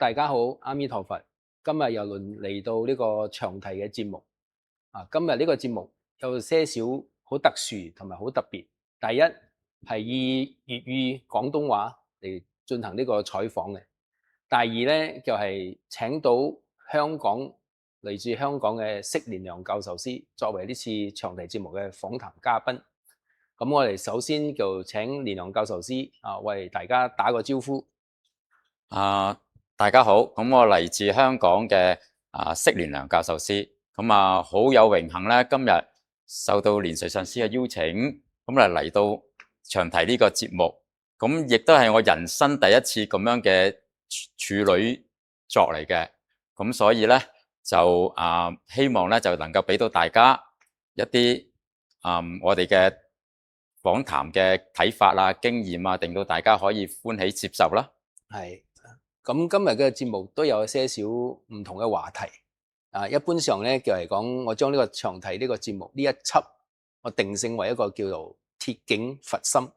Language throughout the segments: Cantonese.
大家好，阿彌陀佛。今日又嚟到呢個長題嘅節目。今日呢個節目有些少好特殊同埋好特別。第一係以粵語廣東話嚟進行呢個採訪嘅。第二咧就係請到嚟自香港嘅釋連良教授師作為呢次長題節目嘅訪談嘉賓。咁我哋首先就請連良教授師為大家打個招呼。大家好，咁我嚟自香港嘅釋連良教授師，咁好有榮幸咧，今日受到連瑞上師嘅邀請，咁嚟到長題呢個節目，咁亦都係我人生第一次咁樣嘅處女作嚟嘅，咁所以咧就希望咧就能夠俾到大家一啲我哋嘅訪談嘅睇法啊、經驗令到大家可以歡喜接受啦。係。咁今日嘅節目都有些少唔同嘅話題。一般上咧就係講，我將呢個長題呢個節目呢一輯，我定性為一個叫做鐵頸佛心。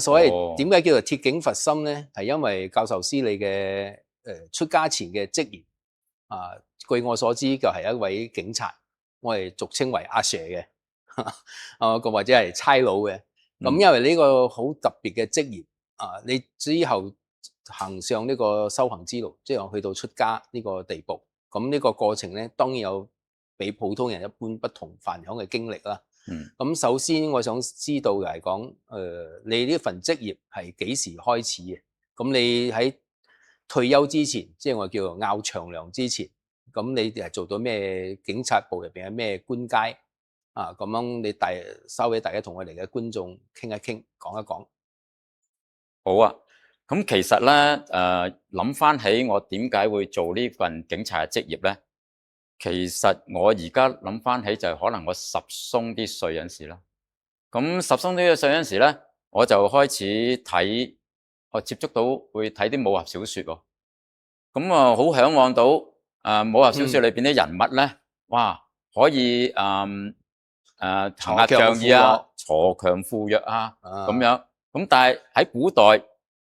所謂點解叫做鐵頸佛心咧？係因為教授師你嘅出家前嘅職業據我所知就係一位警察，我哋俗稱為阿 Sir 嘅，或者係差佬嘅。咁因為呢個好特別嘅職業你之後行上呢個修行之路，即係我去到出家呢個地步。咁呢個過程咧，當然有比普通人一般不同凡響嘅經歷啦。咁首先我想知道嘅係講，你呢份職業係幾時開始嘅？咁你喺退休之前，即係我叫做拗長糧之前，咁你係做到咩警察部入邊係咩官階咁樣你稍微大家同我哋嘅觀眾傾一傾，講一講。好啊，咁其實咧諗翻起我點解會做呢份警察嘅職業咧？其實我而家諗翻起就係可能我十鬆啲歲嗰陣時啦。咁十鬆啲歲嗰陣時咧，我就開始我接觸到會睇啲武俠小說喎。咁好向往到武俠小說裏邊啲人物咧，哇可以鋤強仗義鋤強扶弱咁樣。咁但係喺古代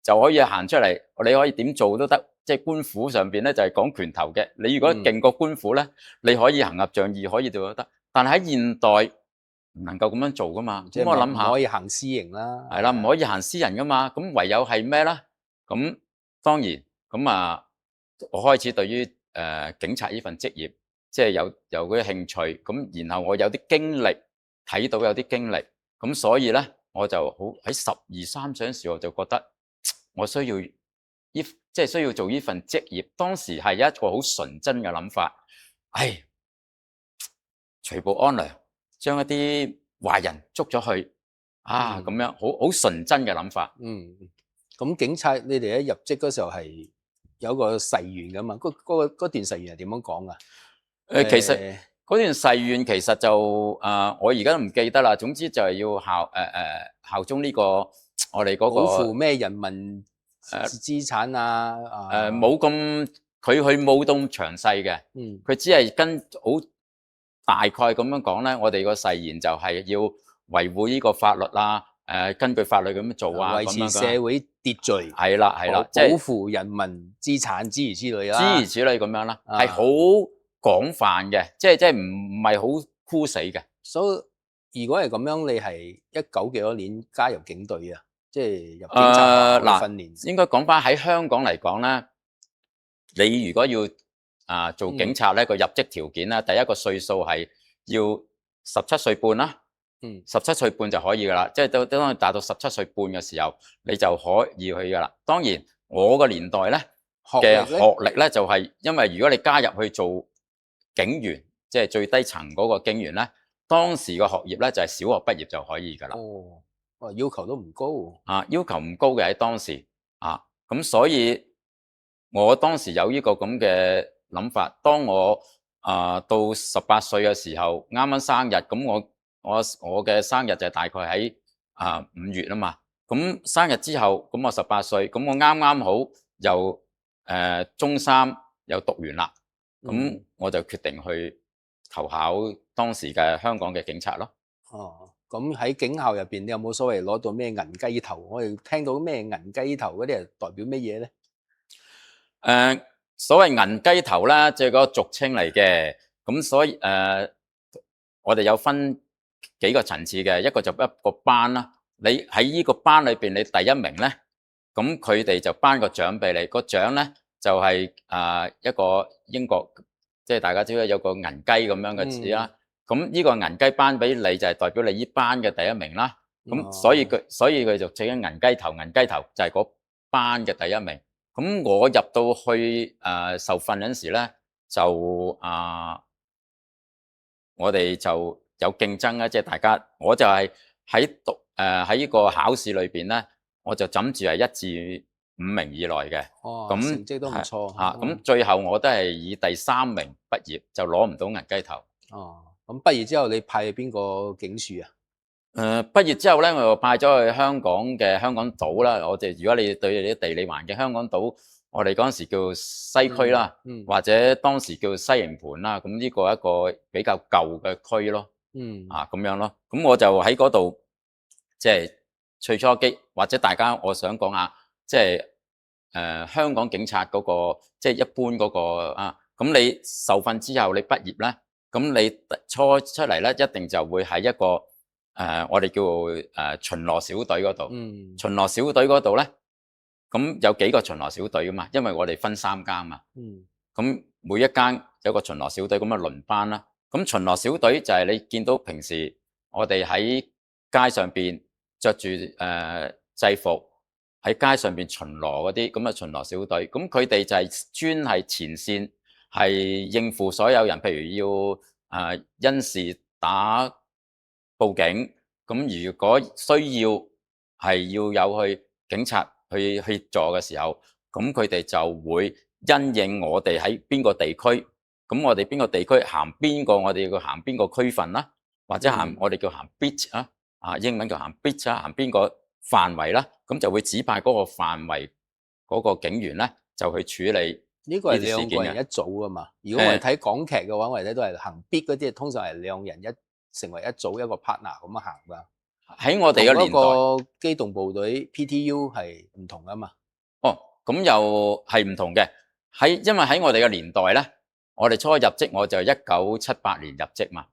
就可以行出嚟，你可以點做都得。即係官府上邊咧就係講拳頭嘅，你如果勁過官府咧，你可以行俠仗義，可以做都得。但係喺現代唔能夠咁樣做噶嘛。咁我諗下，唔可以行私刑啦。係啦，唔可以行私人噶嘛。咁唯有係咩咧？咁當然咁我開始對於警察呢份職業，即係有嗰啲興趣。咁然後我有啲經歷，睇到有啲經歷，咁所以咧我就好喺12、13歲嗰時，我就覺得我需要即係需要做呢份職業。當時係一個好純真嘅諗法，除暴安良，將一啲壞人捉咗去咁樣好純真嘅諗法。咁警察你哋喺入職嗰時候係有個誓願噶嘛？嗰段誓願係點樣講啊？其實嗰段誓願其實就我而家都唔記得啦。總之就係要效忠呢個我哋嗰個保護咩人民資產冇咁佢冇咁詳細嘅。佢只係跟好大概咁樣講咧。我哋個誓言就係要維護呢個法律根據法律咁樣做維持社會秩序，係啦，保護人民資產諸如此類啦，諸如此類咁樣啦，係好廣泛嘅，即係唔係好枯死嘅。所以如果係咁樣，你係19幾多年加入警隊啊？即係入警察學校訓練。應該講翻喺香港嚟講咧，你如果要做警察咧，個入職條件咧，第一個歲數係要17歲半啦。17歲半就可以噶啦，即係當你達到17歲半嘅時候，你就可以去噶啦。當然，我個年代咧嘅學歷咧就係，因為如果你加入去做警員，即係最低層嗰個警員咧，當時個學業咧就係小學畢業就可以噶啦。要求都唔高。要求唔高嘅喺當時咁所以我當時有呢個咁嘅諗法。當我到18歲嘅時候，啱啱生日，咁我嘅生日就大概喺5月啊嘛。咁生日之後，咁我18歲，咁我啱啱好由中3又讀完啦。咁我就決定去投考當時嘅香港嘅警察咯。咁喺警校入邊，你有冇所謂攞到咩銀雞頭？我哋聽到咩銀雞頭嗰啲係代表乜嘢咧？所謂銀雞頭啦，即係嗰個俗稱嚟嘅。咁所以我哋有分幾個層次嘅，一個就一個班啦。你喺呢個班裏邊，你第一名咧，咁佢哋就頒個獎俾你。個獎咧就係一個英國，即係大家知道有個銀雞咁樣嘅字啦。咁呢個銀雞頒俾你就係代表你呢班嘅第一名啦。咁所以佢就整緊銀雞頭，銀雞頭就係嗰班嘅第一名。咁我入到去受訓嗰陣時咧，就我哋就有競爭啦，即係大家，我就係喺呢個考試裏邊咧，我就枕住係1至5名以內嘅。咁成績都唔錯嚇。咁最後我都係以第3名畢業，就攞唔到銀雞頭。咁畢業之後你派去邊個警署啊？畢業之後咧，我又派咗去香港嘅香港島啦。我哋如果你對啲地理環境，香港島我哋嗰陣時叫西區啦，或者當時叫西營盤啦。咁呢個一個比較舊嘅區咯。咁樣咯。咁我就喺嗰度，即係最初機，或者大家我想講下，即係香港警察嗰個，即係一般嗰個啊。咁你受訓之後，你畢業咧，咁你初出嚟咧，一定就會喺一個我哋叫巡邏小隊嗰度。巡邏小隊嗰度咧，咁有幾個巡邏小隊噶嘛？因為我哋分3間嘛。咁每一間有個巡邏小隊咁嘅輪班啦。咁巡邏小隊就係你見到平時我哋喺街上邊着住制服喺街上邊巡邏嗰啲咁嘅巡邏小隊。咁佢哋就係專係前線，係應付所有人，譬如要因事打報警。咁如果需要係要有去警察去協助嘅時候，咁佢哋就會因應我哋喺邊個地區，咁我哋邊個地區行邊個，我哋要行邊個區份啦，或者我哋叫行 beat 啊，英文叫行 beat 啊，行邊個範圍啦，咁就會指派嗰個範圍嗰個警員咧，就去處理呢個係2個人一組噶嘛。如果我哋睇港劇嘅話，我哋睇都係行 beat 嗰啲，通常係2人成為一組，一個 partner 咁樣行噶。喺我哋嘅年代，個機動部隊 PTU 係唔同噶嘛。咁又係唔同嘅。因為喺我哋嘅年代咧，我哋初入職我就1978年入職嘛。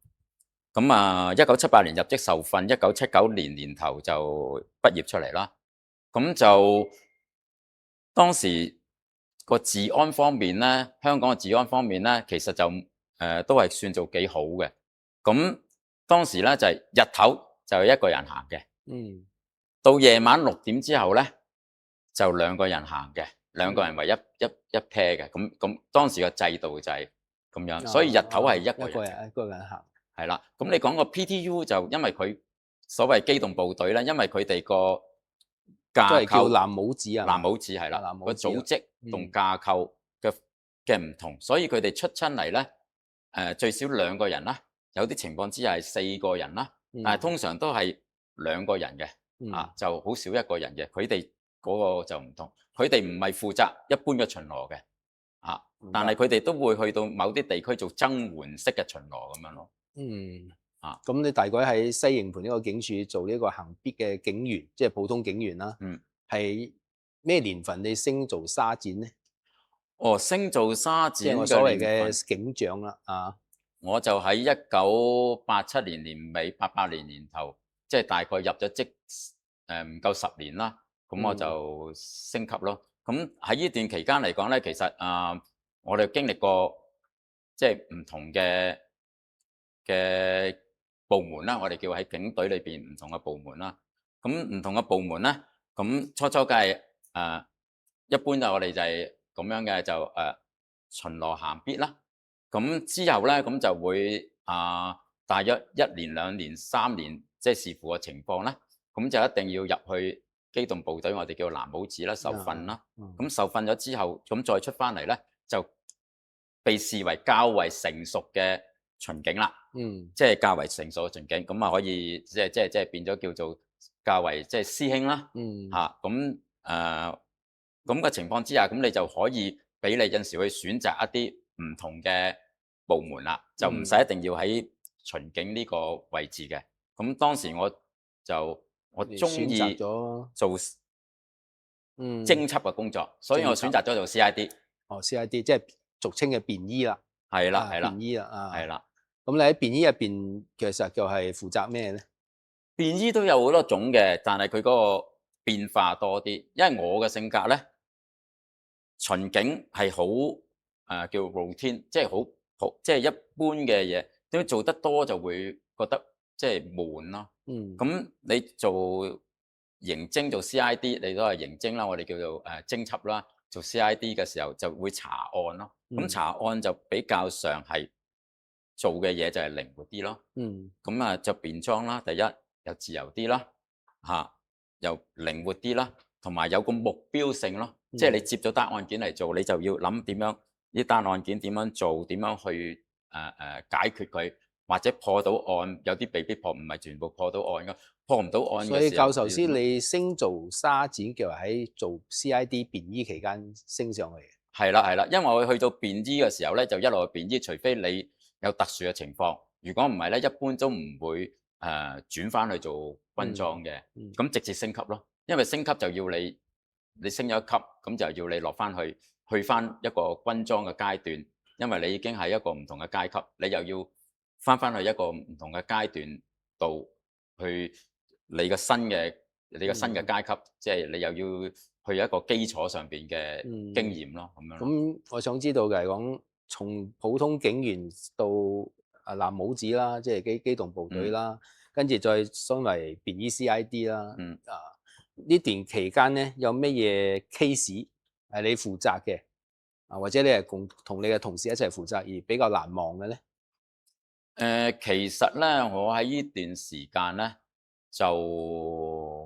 咁1978年入職受訓，1979年年頭就畢業出嚟啦。咁就當時個治安方面咧，香港嘅治安方面咧，其實就都係算做幾好嘅。咁當時咧就係日頭就1個人行嘅，到夜晚6點之後咧就2個人行嘅，2個人為一 pair 嘅。咁當時嘅制度就係咁樣，所以日頭係一個人行。係啦。咁你講個 PTU 就因為佢所謂機動部隊咧，因為佢哋個架構都係叫藍帽子啊，藍帽子係啦，個組織同架構嘅唔同，所以佢哋出親嚟咧，最少2個人啦，有啲情況之下係4個人啦，但係通常都係2個人嘅。就好少1個人嘅。佢哋嗰個就唔同，佢哋唔係負責一般嘅巡邏嘅，但係佢哋都會去到某啲地區做增援式嘅巡邏咁樣咯。咁你大概喺西營盤呢個警署做呢個行必嘅警員，即係普通警員啦。係咩年份你升做沙展咧？升做沙展即係我所謂嘅警長啦。我就喺1987年年尾，88年年頭，即係大概入咗職唔夠10年啦。咁我就升級咯。咁喺呢段期間嚟講咧，其實我哋經歷過即係唔同嘅部門啦，我哋叫喺警隊裏邊唔同嘅部門啦。咁唔同嘅部門咧，咁初梗係一般就我哋就係咁樣嘅，就巡邏行必啦。咁之後咧，咁就會大約1年、2年、3年，即係視乎個情況啦。咁就一定要入去機動部隊，我哋叫藍帽子啦，受訓啦。咁受訓咗之後，咁再出翻嚟咧，就被視為較為成熟嘅巡警啦。即係較為成熟嘅巡警，咁可以即係變咗叫做較為即係師兄啦。咁嘅情況之下，咁你就可以俾你有陣時去選擇一啲唔同嘅部門啦，就唔使一定要喺巡警呢個位置嘅。咁當時我中意做偵緝嘅工作，所以我選擇咗做 CID。哦，CID 即係俗稱嘅便醫啦，係啦係啦便醫啦，啊，係啦。咁你喺便醫入邊，其實就係負責咩咧？便衣都有好多種嘅，但係佢嗰個變化多啲。因為我嘅性格咧，巡警係好叫 routine，即係即係一般嘅嘢，點解做得多就會覺得即係悶咯。咁你做刑偵做 CID，你都係刑偵啦，我哋叫做偵緝啦。做 CID 嘅時候就會查案咯。咁查案就比較上係做嘅嘢就係靈活啲咯。咁啊着便裝啦，第一又自由啲啦，又靈活啲啦，同埋有個目標性咯。即係你接咗單案件嚟做，你就要諗點樣呢單案件點樣做，點樣去解決佢，或者破到案。有啲被逼破，唔係全部破到案噶，破唔到案嘅時候。所以教授師，你升做沙展叫喺做 CID 便醫期間升上去嘅。係啦係啦，因為我去到便醫嘅時候咧，就一路去便醫，除非你有特殊嘅情況，如果唔係咧，一般都唔會轉翻去做軍裝嘅。咁直接升級咯，因為升級就要你升咗一級，咁就要你落翻去翻一個軍裝嘅階段，因為你已經係一個唔同嘅階級，你又要翻去一個唔同嘅階段度去你嘅新嘅階級，即係你又要去一個基礎上邊嘅經驗咯，咁樣。咁我想知道嘅係講，從普通警員到藍帽子啦，即係機動部隊啦，跟住再升為便衣 CID 啦。呢段期間咧，有咩嘢 case 係你負責嘅或者你係同你嘅同事一齊負責而比較難忘嘅咧？其實咧，我喺呢段時間咧就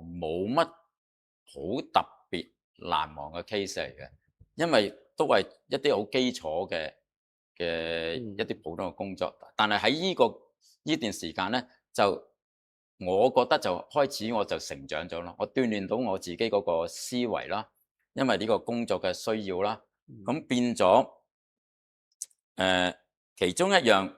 冇乜好特別難忘嘅 case 嚟嘅，因為都係一啲好基礎嘅一啲普通嘅工作。但係喺呢段時間咧，就我覺得就開始我就成長咗咯，我鍛鍊到我自己嗰個思維啦，因為呢個工作嘅需要啦，咁變咗其中一樣。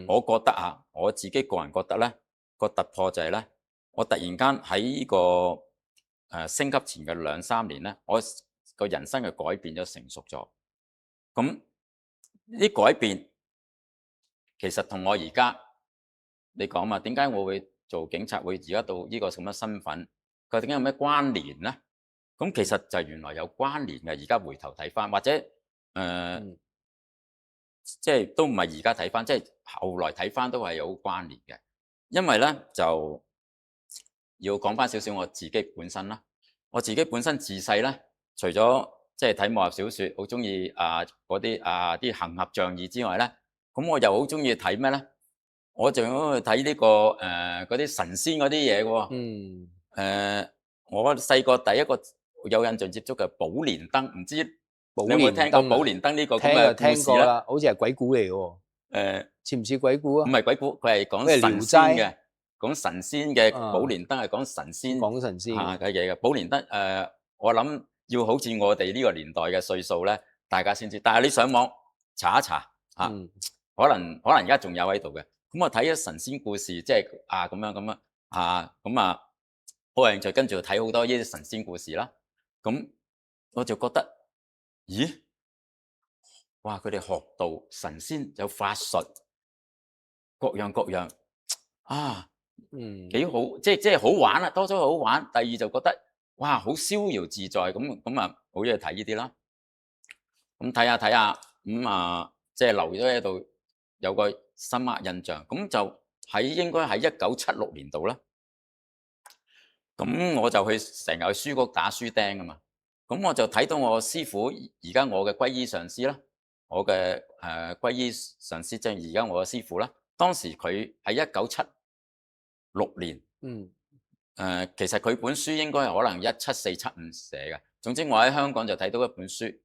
我覺得我自己個人覺得咧，個突破就係咧，我突然間喺呢個升級前嘅2-3年咧，我個人生嘅改變咗，成熟咗。咁呢改變其實同我而家你講嘛，點解我會做警察，會而家到呢個咁嘅身份，佢點解有咩關聯咧？咁其實就係原來有關聯嘅。而家回頭睇翻，或者即係都唔係而家睇翻，即係後來睇翻都係有關聯嘅。因為咧就要講翻少少我自己本身啦。我自己本身自細咧，除咗即係睇武俠小説，好中意嗰啲行俠仗義之外咧，咁我又好中意睇咩咧？我仲要睇呢個嗰啲神仙嗰啲嘢嘅喎。我細個第一個有印象接觸嘅寶蓮燈，唔知你有冇聽過寶蓮燈呢個咁嘅故事咧？好似係鬼故嚟嘅喎。似唔似鬼故啊？唔係鬼故，佢係講神仙嘅，講神仙嘅。寶蓮燈係講神仙，講神仙嘅嘢嘅。寶蓮燈我諗要好似我哋呢個年代嘅歲數咧，大家先知。但係你上網查一查可能而家仲有喺度嘅。咁我睇咗神仙故事，即係咁樣好有興趣，跟住睇好多呢啲神仙故事啦。咁我就覺得，咦？哇！佢哋學到神仙有法術，各樣幾好，即係好玩啦。多咗好玩，第二就覺得哇，好逍遙自在咁好中意睇呢啲啦。咁睇下即係留咗喺度，有個深刻印象。咁就應該喺1976年度啦。咁我就成日去書局打書釘啊嘛。咁我就睇到我師傅，而家我嘅皈依上師啦，我嘅皈依上師即係而家我嘅師傅啦。當時佢喺1976年，其實佢本書應該係可能17475寫嘅。總之我喺香港就睇到一本書，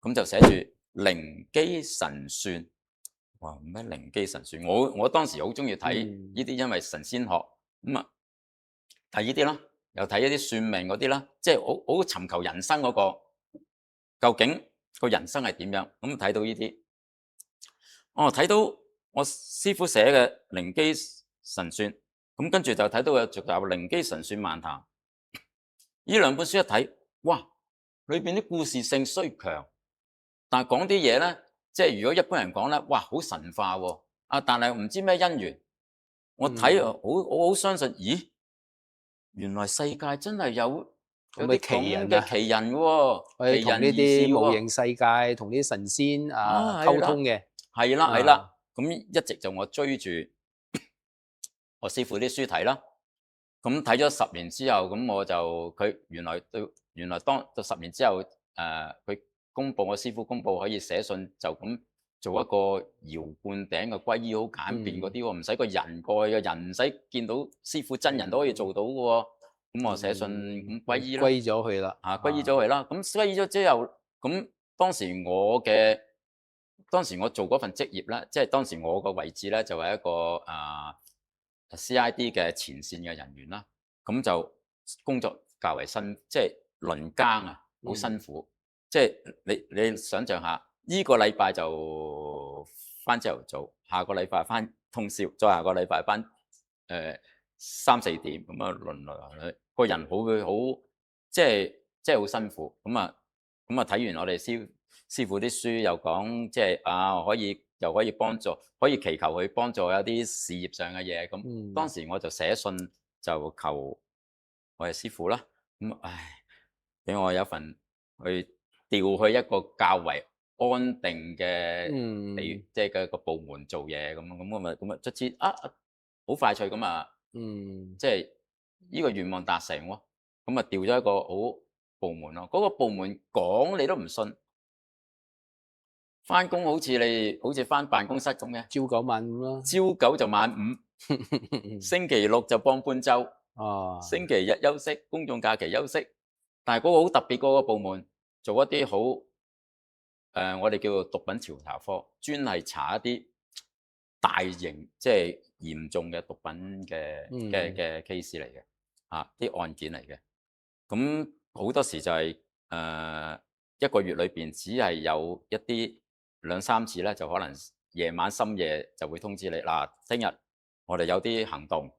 咁就寫住靈機神算。哇！咩靈機神算？我當時好中意睇呢啲，因為神仙學咁睇呢啲啦，又睇一啲算命嗰啲啦，即係好尋求人生嗰個究竟個人生係點樣。咁睇到呢啲，睇到我師傅寫嘅靈機神算，咁跟住就睇到有續集靈機神算漫談。呢兩本書一睇，哇！裏邊啲故事性雖強，但係講啲嘢咧，即係如果一般人講咧，哇，好神化喎！但係唔知咩因緣，我睇我好相信，咦，原來世界真係有咁嘅啲咁奇人啊，嘅奇人喎，可以同呢奇人異事啲無喎。形世界同啲神仙係啦，溝通嘅。係啦，係啊，啦。咁一直就我追住我師傅啲書睇啦。咁睇咗10年之後，咁我就佢原來到10年之後，佢我師傅公佈可以寫信，就咁做一個搖灌頂嘅歸依，好簡便嗰啲喎，唔使個人過去嘅，人唔使見到師傅真人都可以做到嘅喎。咁我寫信咁歸依啦，歸咗去啦。歸依咗佢啦。咁歸依咗之後，咁當時我做嗰份職業咧，即係當時我個位置咧就係一個CID 嘅前線嘅人員啦。咁就工作較為即係輪更啊，好辛苦。即係你想象下，呢個禮拜就翻朝頭早，下個禮拜翻通宵，再下個禮拜翻3、4點咁啊，輪來，個人好即係好辛苦。咁啊睇完我哋師傅啲書又講，即係又可以幫助，可以祈求佢幫助有啲事業上嘅嘢。咁當時我就寫信就求我哋師傅啦。咁俾我有一份去調去一個較為安定嘅即係嘅個部門做嘢咁卒之好快脆咁即係呢個願望達成喎。咁調咗一個好部門咯。嗰個部門講你都唔信，翻工好似翻辦公室咁嘅，朝九晚五啦。朝9就晚5，星期6就幫半週，星期日休息，公眾假期休息。但係嗰個好特別嗰個部門，做一啲好我哋叫做毒品調查科，專係查一啲大型即係嚴重嘅毒品嘅case 嚟嘅，啲案件嚟嘅。咁好多時就係一個月裏邊只係有一啲2、3次咧，就可能夜晚深夜就會通知你嗱，聽日我哋有啲行動，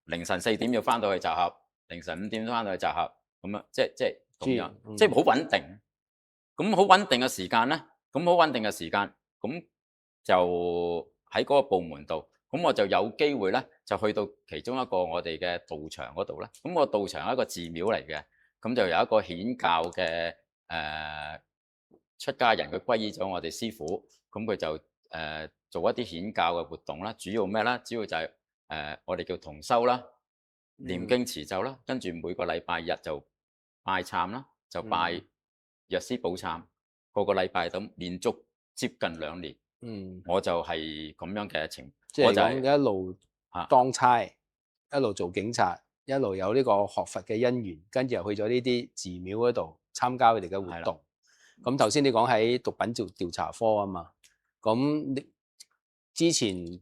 凌晨4點要翻到去集合，凌晨5點翻到去集合，咁樣即係咁樣，即係好穩定。咁好穩定嘅時間咧，咁就喺嗰個部門度，咁我就有機會咧，就去到其中一個我哋嘅道場嗰度咧。咁個道場係一個寺廟嚟嘅，咁就有一個顯教嘅出家人，佢皈依咗我哋師傅，咁佢就做一啲顯教嘅活動啦。主要咩咧？主要就係我哋叫同修啦、念經持咒啦，跟住每個禮拜日就拜懺啦，就拜藥師寶懺，個禮拜咁連續接近2年。我就係咁樣嘅即係講一路當差，一路做警察，一路有呢個學佛嘅因緣，跟住又去咗呢啲寺廟嗰度參加佢哋嘅活動。咁頭先你講喺毒品調查科啊嘛，咁之前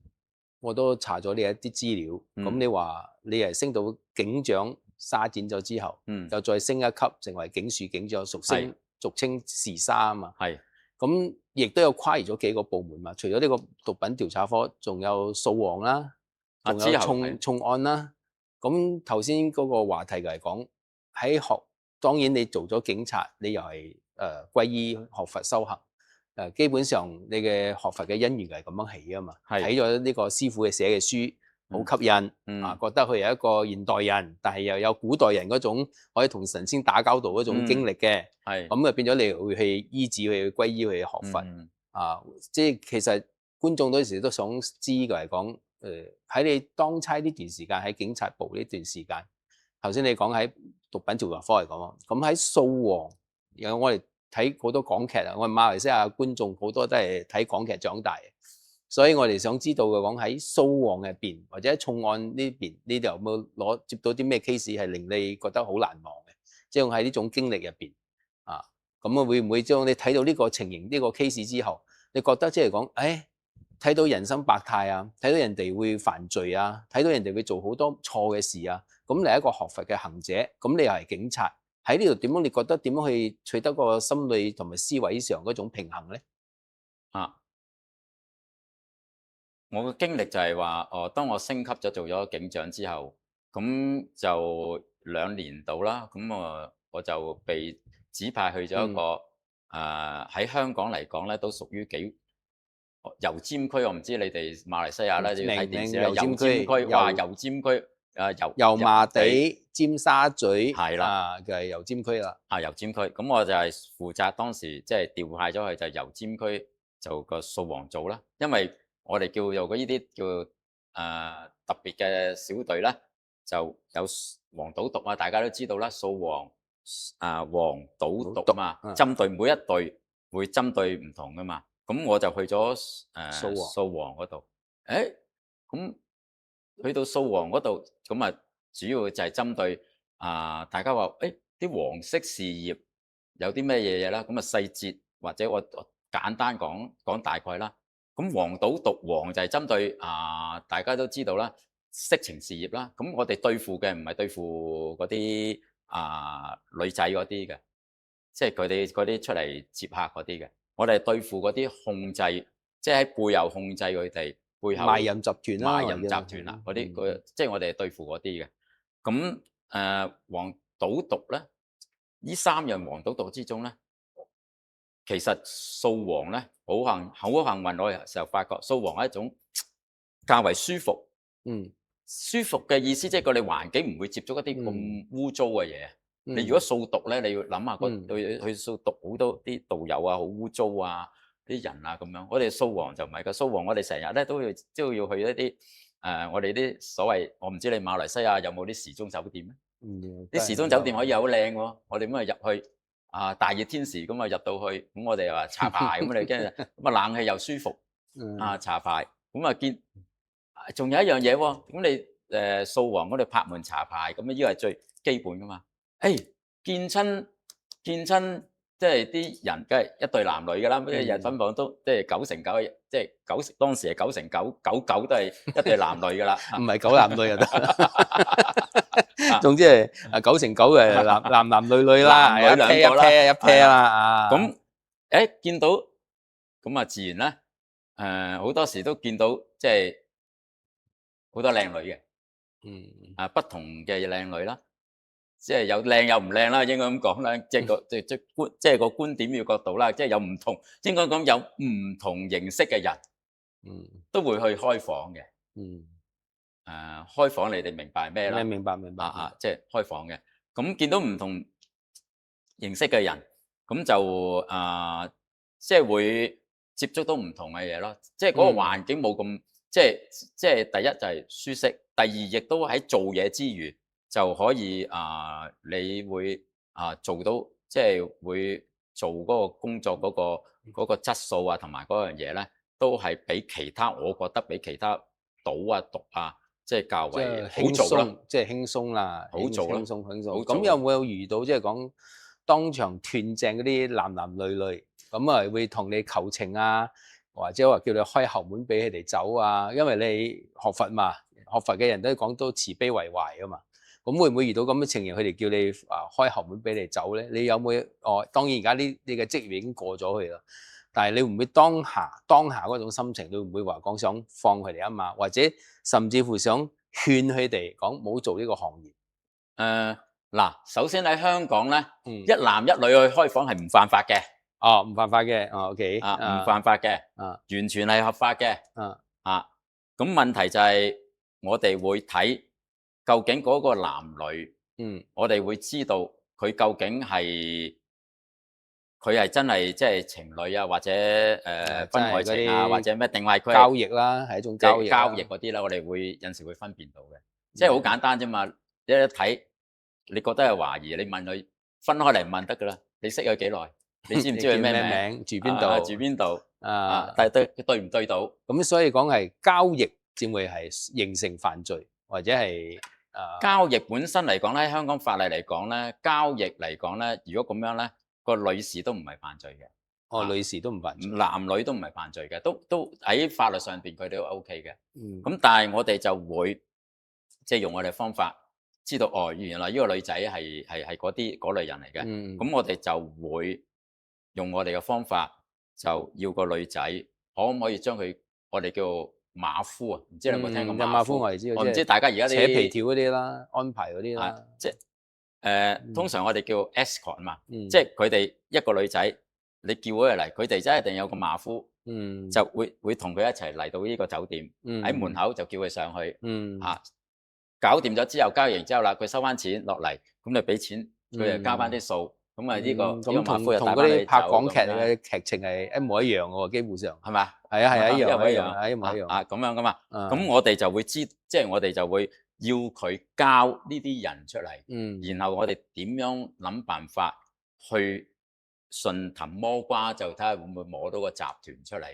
我都查咗你一啲資料，咁你話你係升到警長沙展咗之後，又再升一級成為警署警長，俗稱時沙啊嘛。咁亦都有跨越咗幾個部門嘛，除咗呢個毒品調查科，仲有掃黃啦，仲有重案啦。咁頭先嗰個話題嚟講，當然你做咗警察，你又係皈依學佛修行，基本上你嘅學佛嘅因緣係咁樣起啊嘛。睇咗呢個師傅嘅寫嘅書，好吸引，覺得佢係一個現代人，但係又有古代人嗰種可以同神仙打交道嗰種經歷嘅。咁啊變咗你會去依止去皈依去學佛。即係其實觀眾嗰時都想知嘅嚟講，喺你當差呢段時間，喺警察部呢段時間，頭先你講喺毒品調查科嚟講，咁喺掃黃，有我哋睇好多港劇啊，我哋馬來西亞觀眾好多都係睇港劇長大嘅，所以我哋想知道嘅講喺掃黃入邊或者喺重案呢邊，你哋有冇接到啲咩 case 係令你覺得好難忘嘅？即係喺呢種經歷入邊咁會唔會將你睇到呢個情形呢個 case 之後，你覺得即係講，睇到人生百態啊，睇到人哋會犯罪啊，睇到人哋會做好多錯嘅事啊，咁你係一個學佛嘅行者，咁你又係警察，喺呢度點樣？你覺得點樣去取得個心理同埋思維上嗰種平衡咧？我嘅經歷就係話，當我升級咗做咗警長之後，咁就2年到啦，咁我就被指派去咗一個喺香港嚟講咧，都屬於幾油尖區。我唔知你哋馬來西亞咧，你要睇電視咧，油尖區，哇，油尖區油麻地、尖沙咀係啦，就係油尖區啦。油尖區，咁我就係負責當時即係調派咗去就係油尖區就個掃黃組啦，因為我哋叫做呢啲叫特別嘅小隊咧，就有黃賭毒啊，大家都知道啦，掃黃黃賭毒嘛，針對每一隊會針對唔同噶嘛，咁我就去咗掃黃嗰度，咁去到掃黃嗰度，咁啊主要就係針對大家話啲黃色事業有啲咩嘢啦，咁啊細節或者我簡單講大概啦。咁黃賭毒黃就係針對大家都知道啦，色情事業啦。咁我哋對付嘅唔係對付嗰啲女仔嗰啲嘅，即係佢哋嗰啲出嚟接客嗰啲嘅。我哋係對付嗰啲控制，即係喺背後控制佢哋，背後賣淫集團啦，賣淫集團啦嗰啲，即係我哋係對付嗰啲嘅。咁黃賭毒咧，呢3樣黃賭毒之中咧，其實掃黃咧好幸運，我有時候發覺掃黃係一種較為舒服，舒服嘅意思即係佢哋環境唔會接觸一啲咁污糟嘅嘢。你如果掃毒咧，你要諗下去掃毒好多啲道友啊，好污糟啊，啲人啊咁樣。我哋掃黃就唔係㗎，掃黃我哋成日咧都要去一啲我哋啲所謂，我唔知你馬來西亞有冇啲時鐘酒店咧？啲時鐘酒店可以好靚喎，我哋咁啊入去大熱天時咁啊入到去，咁我哋話查牌咁你驚咁冷氣又舒服查牌咁啊見，仲有一樣嘢喎，咁你掃黃嗰度拍門查牌咁呢個係最基本噶嘛。見親即係啲人梗係一對男女噶啦，每日分房都即係9成9，即係當時係9成999都係一對男女噶啦，唔係9男女就得。總之係9成9嘅男女啦，一 pair 啦。咁見到咁啊，自然咧好多時都見到即係好多靚女嘅，不同嘅靚女啦。即係有靚有唔靚啦，應該咁講啦，即係個觀點與角度啦，即係有唔同，應該講有唔同形式嘅人，都會去開房嘅，開房你哋明白係咩啦？明白，即係開房嘅，咁見到唔同形式嘅人，咁就即係會接觸到唔同嘅嘢咯，即係嗰個環境冇咁，即係第一就係舒適，第二亦都喺做嘢之餘。就可以你會做到，即係會做嗰個工作嗰個質素啊，同埋嗰樣嘢咧，都係比其他，我覺得比其他賭啊毒啊，即係較為好做啦，即係輕鬆啦，好做啦，輕鬆。咁有冇遇到即係講當場斷正嗰啲男女，咁啊會同你求情啊，或者話叫你開後門俾佢哋走啊？因為你學佛嘛，學佛嘅人都講都慈悲為懷啊嘛。咁會唔會遇到咁嘅情形？佢哋叫你開後門俾你走咧？你有冇當然而家你嘅職業已經過咗去啦，但係你會唔會當下嗰種心情，你會唔會話講想放佢哋一馬，或者甚至乎想勸佢哋講唔好做呢個行業？嗱，首先喺香港咧，一男一女去開房係唔犯法嘅。唔犯法嘅，OK，唔犯法嘅，完全係合法嘅。咁問題就係我哋會睇。究竟嗰個男女，我哋會知道佢究竟係真係即係情侶啊，或者婚外情啊，或者咩，定係佢交易啦，係一種交易嗰啲啦，我哋會有時會分辨到嘅，即係好簡單啫嘛。一睇你覺得係懷疑，你問佢分開嚟問得噶啦。你識佢幾耐？你知唔知佢咩名？住邊度？但係對唔對到？咁所以講係交易先會係形成犯罪，或者係。交易本身嚟講咧，香港法例嚟講咧，交易嚟講咧，如果咁樣咧，個女士都唔係犯罪嘅。女士都唔犯罪，男女都唔係犯罪嘅，都喺法律上邊佢哋都 OK 嘅。咁但係我哋就會即係用我哋方法知道原來呢個女仔係嗰類人嚟嘅。咁我哋就會用我哋嘅方法，就要個女仔可唔可以將佢我哋叫馬夫啊，唔知你有冇聽過馬夫？我知道，我唔知大家而家啲扯皮條嗰啲啦，安排嗰啲啦。即係通常我哋叫 escort 嘛，即係佢哋一個女仔你叫佢嚟，佢哋真係一定有個馬夫，嗯就會同佢一齊嚟到呢個酒店，喺門口就叫佢上去，搞掂咗之後交易完之後啦，佢收翻錢落嚟，咁你俾錢，佢就交翻啲數，咁啊呢個咁馬夫就同嗰啲帶翻你走拍港劇咁樣嘅劇情係一模一樣嘅喎，基本上係嘛？係啊，一一模一樣樣係一模一樣咁樣噶嘛。啊咁我哋就會即係我哋就會要佢交呢啲人出嚟，然後我哋點樣諗辦法去順藤摸瓜，就睇下會唔會摸到個集團出嚟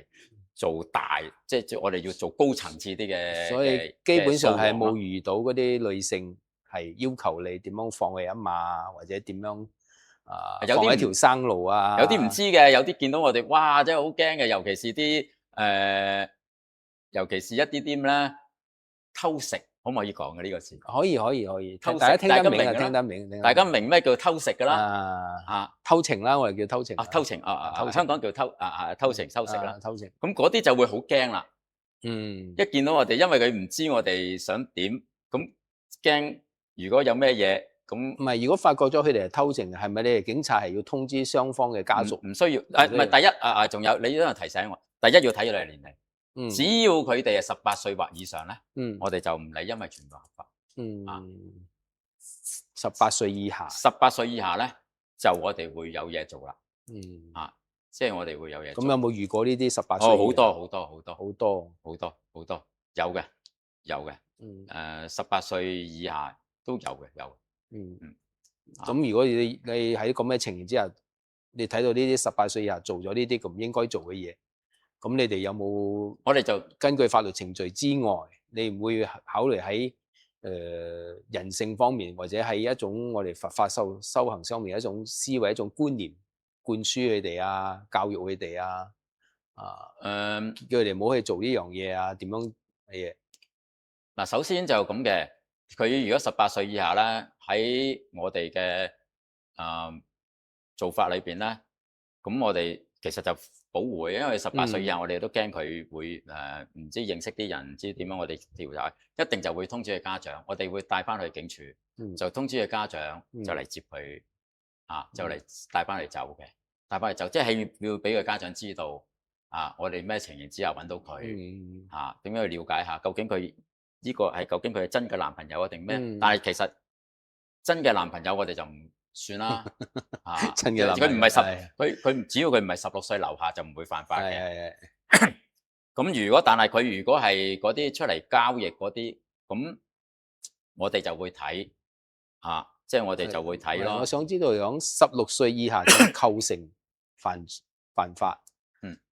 做大，即係我哋要做高層次啲嘅。所以基本上係冇嘅遇到嗰啲女性係要求你點樣放佢一馬，或者點樣有啲放一條生路啊。有啲唔知嘅，有啲見到我哋，哇！真係好驚嘅，尤其是啲尤其是一啲啲咧偷食，可唔可以講嘅呢個詞？可以，偷食大家聽得明啊，大家明㗎啦聽得明。大家明咩叫偷食㗎啦？偷情啦，我哋叫偷情。偷情香港叫偷情偷食啦。偷情。咁嗰啲就會好驚啦。一見到我哋，因為佢唔知我哋想點，咁驚如果有咩嘢咁。唔係，如果發覺咗佢哋係偷情，係咪你哋警察係要通知雙方嘅家屬？唔需要。唔係第一仲有你都係提醒我，第一要睇佢哋年齡。只要佢哋係18歲或以上咧，我哋就唔理，因為全部合法。18歲以下，18歲以下咧，就我哋會有嘢做啦。即係我哋會有嘢做。咁有冇遇過呢啲18歲？好多，有嘅。18歲以下都有嘅，有。咁如果你喺咁嘅情形之下，你睇到呢啲18歲以下做咗呢啲咁唔應該做嘅嘢，咁你哋有冇？我哋就根據法律程序之外，你唔會考慮喺人性方面，或者係一種我哋佛法修行上面一種思維、一種觀念灌輸佢哋啊，教育佢哋啊，叫佢哋唔好去做呢樣嘢啊，點樣嘅嘢？嗱，首先就咁嘅，佢如果18歲以下咧，喺我哋嘅做法裏邊咧，咁我哋其實就保護嘅，因為18歲以下我哋都驚佢會唔知認識啲人，唔知點樣，我哋調查一定就會通知佢家長，我哋會帶翻去警署，就通知佢家長就嚟接佢，就嚟帶翻嚟走嘅，帶翻嚟走，即係要俾佢家長知道我哋咩情形之下揾到佢，點樣去了解下究竟佢呢個係究竟佢係真嘅男朋友啊定咩？但係其實真嘅男朋友我哋就唔算啦，真嘅男朋友佢唔係佢只要佢唔係16歲樓下就唔會犯法嘅。咁但係佢如果係嗰啲出嚟交易嗰啲，咁我哋就會睇即係我哋就會睇咯。我想知道講16歲以下就構成犯法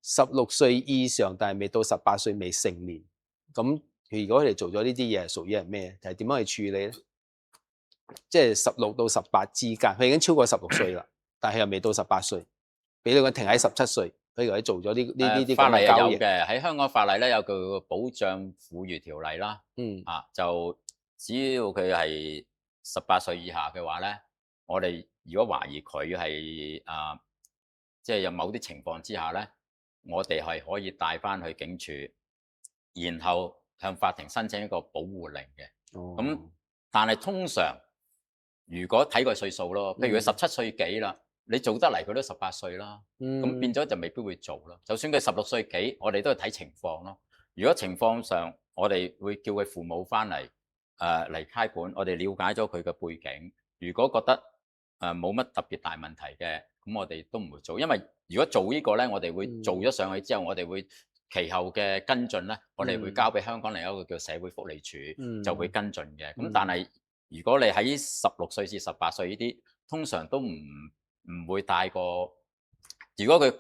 ，16歲以上但係未到18歲未成年，咁如果佢哋做咗呢啲嘢，屬於係咩？就係點樣去處理咧？即係16到18之間，佢已經超過16歲啦，但係又未到18歲，俾你個停喺17歲，佢又做咗呢啲法例交易有嘅，喺香港法例咧有個保障婦孺條例啦，就只要佢係18歲以下嘅話咧，我哋如果懷疑佢係即係有某啲情況之下咧，我哋係可以帶翻去警署，然後向法庭申請一個保護令嘅。咁但係通常如果睇個歲數咯，譬如佢17歲幾啦，你做得嚟佢都18歲啦，咁變咗就未必會做咯。就算佢16歲幾，我哋都係睇情況咯。如果情況上，我哋會叫佢父母翻嚟嚟開盤，我哋了解咗佢嘅背景。如果覺得冇乜特別大問題嘅，咁我哋都唔會做。因為如果做呢個咧，我哋會做咗上去之後，我哋會其後嘅跟進咧，我哋會交俾香港另一個叫社會福利署，就會跟進嘅。咁但係如果你喺16歲至18歲呢啲，通常都唔會帶過。如果佢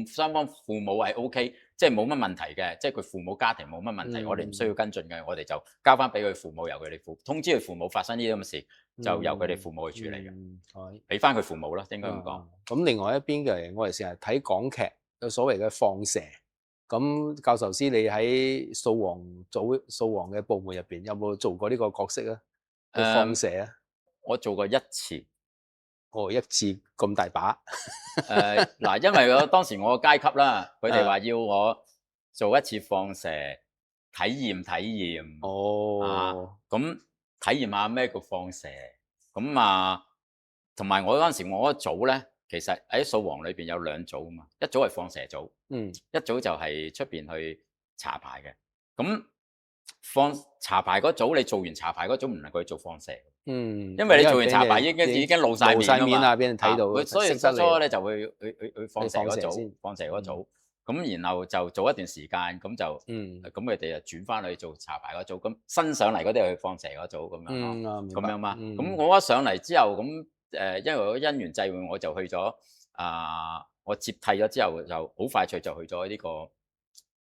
雙方父母係 OK，即係冇乜問題嘅，即係佢父母家庭冇乜問題，我哋唔需要跟進嘅，我哋就交翻俾佢父母，由佢哋通知佢父母發生呢啲咁嘅事，就由佢哋父母去處理嘅，俾翻佢父母咯，應該咁講。咁另外一邊嘅，我哋成日睇港劇，有所謂嘅放蛇。咁教授師，你喺掃黃嘅部門入邊，有冇做過呢個角色啊？放蛇啊？我做過1次。1次咁大把？嗱，因為當時我個階級啦，佢哋話要我做1次放蛇體驗。咁體驗下咩叫放蛇。咁同埋我嗰陣時我嗰組咧其實喺掃黃裏邊有兩組啊嘛，一組係放蛇組，嗯一組就係出邊去查牌嘅。咁放查牌嗰組，你做完查牌嗰組唔能夠去做放蛇，嗯，因為你做完俾查牌你已經露晒露晒面面啊嘛，啦，俾人睇到，佢所以識得你啦初初咧就會去放蛇嗰組放蛇先，放蛇嗰組，咁然後就做一段時間，咁就咁佢哋就轉翻去做查牌嗰組，咁新上嚟嗰啲去放蛇嗰組咁樣咯，啊，明白，咁樣嘛。咁我一上嚟之後，咁因為我因緣際會，我就去咗我接替咗之後，就好快脆就去咗呢個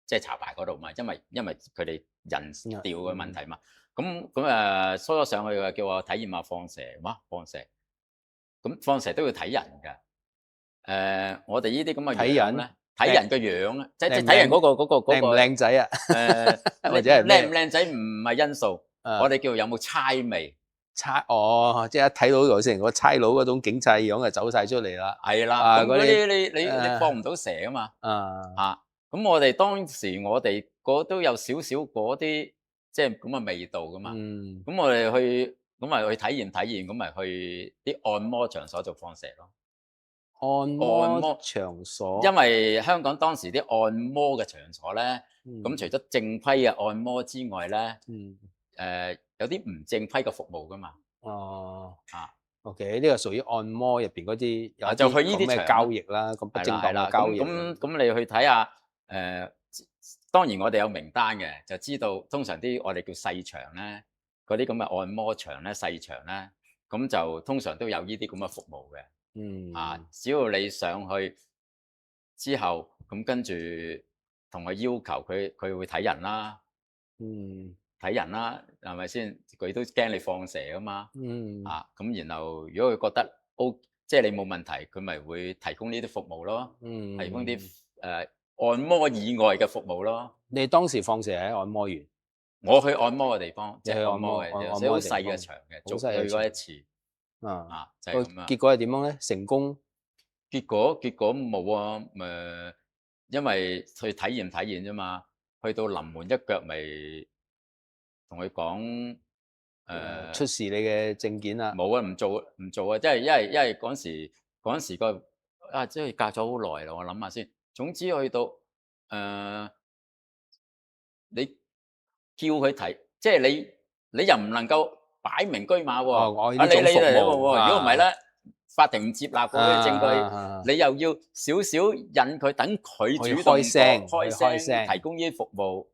即係查牌嗰度嘛，因為佢哋人調嘅問題嘛。咁疏咗上去叫我體驗下放蛇，哇放蛇，咁放蛇都要睇人㗎。我哋呢啲咁嘅睇人樣咧，睇人嘅樣咧，即係靚唔睇人靚嗰個靚唔靚仔啊？或者係咩靚唔靚仔唔係因素，我哋叫有冇差味。即係一睇到有成個差佬嗰種警察樣就走晒出嚟啦。係啦，咁嗰啲你誒放唔到蛇啊嘛。啊，咁我哋當時我哋都有少少嗰啲即係咁嘅味道噶嘛。咁我哋咁咪去體驗，咁咪去啲按摩場所做放蛇咯。按摩場所，因為香港當時啲按摩嘅場所咧，咁除咗正規嘅按摩之外咧，有啲唔正規嘅服務噶嘛。OK，呢個屬於按摩入邊嗰啲有就去呢啲咩交易啦，咁不正當嘅交易。咁你去睇下當然我哋有名單嘅，就知道通常啲我哋叫細場咧，嗰啲咁嘅按摩場咧、細場咧，咁就通常都有呢啲咁嘅服務嘅。只要你上去之後，咁跟住同佢要求佢會睇人啦，睇人啦，係咪先？佢都驚你放蛇噶嘛。咁然後如果佢覺得即係你冇問題，佢咪會提供呢啲服務咯。提供啲按摩以外嘅服務咯。你當時放蛇喺按摩院？我去按摩嘅地方，即係按摩嘅，好細嘅場嘅，去過一次。就係咁樣。結果係點樣咧？成功？結果冇啊。因為去體驗啫嘛。去到臨門一腳咪同佢講出示你嘅證件啦。冇啊，唔做啊，即係因為嗰時即係隔咗好耐啦，我諗下先。總之去到你叫佢睇，即係你又唔能夠擺明車馬喎。你呢種服務，如果唔係咧，法庭唔接納嗰啲證據，你又要少少引佢，等佢主動開聲提供呢啲服務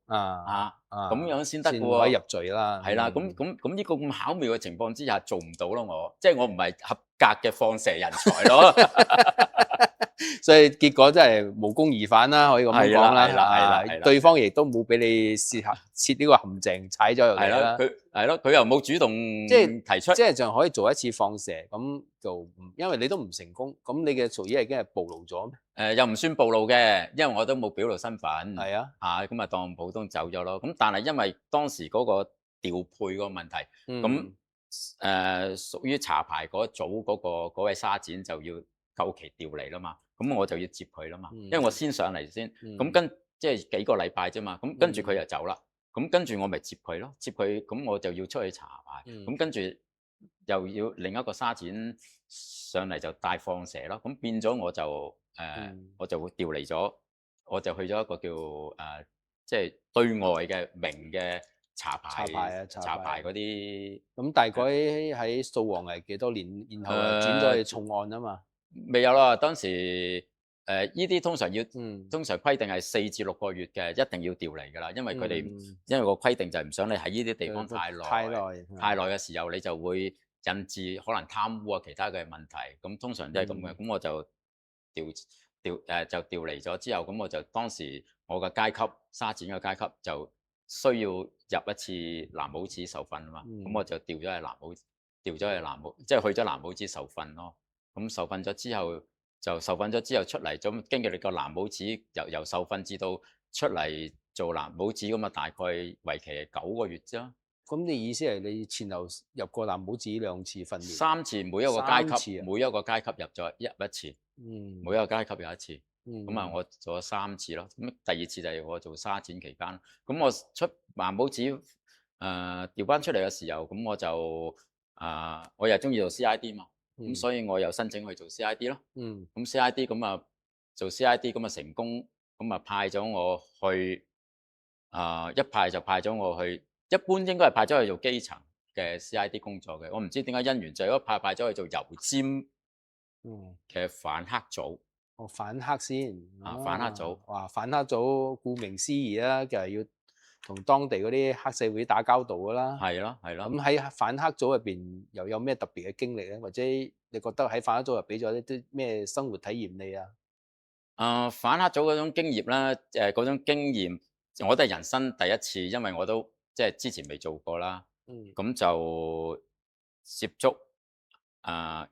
咁樣先得嘅喎，可以入罪啦。係啦，咁呢個咁巧妙嘅情況之下做唔到咯，即係我唔係合格嘅放蛇人才咯。所以結果真係無功而返啦，可以咁樣講啦。係啦，對方亦都冇俾你設呢個陷阱踩咗入嚟啦。佢又冇主動提出，即係就可以做一次放蛇咁就，因為你都唔成功，咁你嘅屬於已經係暴露咗咩？又唔算暴露嘅，因為我都冇表露身份。係啊，咁啊當普通走咗咯。咁但係因為當時嗰個調配個問題，咁屬於查牌嗰組嗰位沙展就要夠期調嚟啦嘛。咁我就要接佢啦嘛，因為我先上嚟先。咁即係幾個禮拜啫嘛。咁跟住佢又走啦。咁跟住我咪接佢咯，接佢咁我就要出去查牌。咁跟住又要另一個沙展上嚟就帶放蛇咯。咁變咗我就會調離咗，我就去咗一個叫即係對外嘅明嘅查牌嗰啲。咁大概喺掃黃係幾多年，然後轉咗去重案啊嘛？未有啦，當時呢啲通常規定係4至6個月嘅，一定要調離㗎啦，因為佢哋因為個規定就係唔想你喺呢啲地方太耐嘅時候，你就會引致可能貪污啊其他嘅問題。咁通常都係咁嘅。咁我就調離咗之後，咁我就當時我嘅階級沙展嘅階級就需要入一次藍帽子受訓啊嘛。咁我就調咗去藍帽，即係去咗藍帽子受訓咯。咁受訓咗之後出嚟，咁經過你個藍帽子由受訓至到出嚟做藍帽子咁啊，大概為期係9個月啫。咁你意思係你前後入過藍帽子2次訓練？3次，每一個階級入咗一次。每一個階級有一次。咁我做咗3次咯。咁第2次就係我做沙展期間。咁我出藍帽子調翻出嚟嘅時候，咁我就我又中意做 CID 嘛。咁所以我又申請去做 CID 咯。嗯咁 CID 咁啊做 CID 咁啊成功，咁啊派咗我去一派就派咗我去，一般應該係派咗去做基層嘅 CID 工作嘅。我唔知點解因緣際會派咗去做油尖嗯，嘅反黑組哦反黑先，反黑組。哇反黑組顧名思義啦，就係要同當地嗰啲黑社會打交道噶啦。係咯係咯。咁喺反黑組入邊又有咩特別嘅經歷咧？或者你覺得喺反黑組又俾咗一啲咩生活體驗你啊？反黑組嗰種經驗啦，嗰種經驗，我都係人生第一次，因為我都即係之前未做過啦。嗯咁就接觸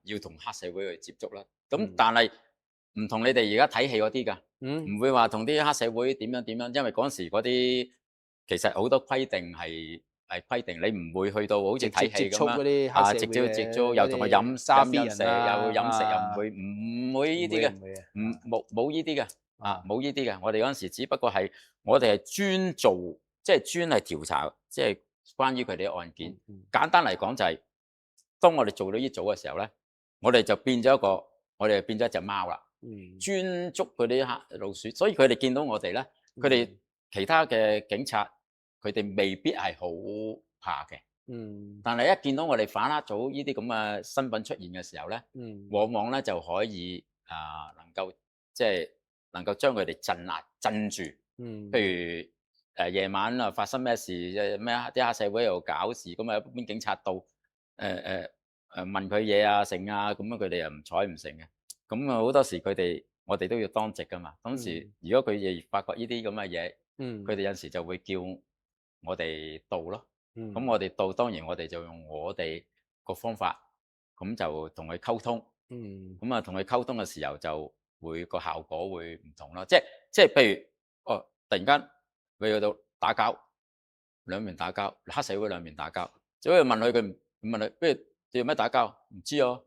要同黑社會去接觸啦。咁但係唔同你哋而家睇戲嗰啲㗎，嗯唔會話同啲黑社會點樣點樣，因為嗰陣時嗰啲其實好多規定係規定，你唔會去到好似睇戲咁接觸嗰啲黑社會直接接觸，又同佢飲沙飛飲食，人啊，又飲食又唔會呢啲嘅。唔會嘅，冇呢啲嘅，冇呢啲嘅。我哋嗰陣時只不過係我哋係專做，即係專係調查，即係關於佢哋嘅案件。簡單嚟講就係，當我哋做到呢組嘅時候咧，我哋就變咗一隻貓啦，專捉嗰啲黑老鼠。所以佢哋見到我哋咧，佢哋其他嘅警察，佢哋未必係好怕嘅。但係一見到我哋反黑組呢啲咁嘅身份出現嘅時候咧，往往咧就可以能夠將佢哋鎮住。譬如夜晚啊發生咩事，咩啲黑社會又搞事，咁啊一邊警察到問佢嘢啊成啊，咁樣佢哋又唔睬唔成嘅。咁啊好多時我哋都要當值噶嘛。當時如果佢哋發覺呢啲咁嘅嘢，佢哋有時就會叫我哋到咯。咁我哋到，當然我哋就用我哋個方法，咁就同佢溝通。咁啊同佢溝通嘅時候就會個效果會唔同咯。即係譬如突然間佢去到打交，兩邊打交，黑社會兩邊打交，只可以問佢，佢唔問佢，不如你做咩打交？唔知啊。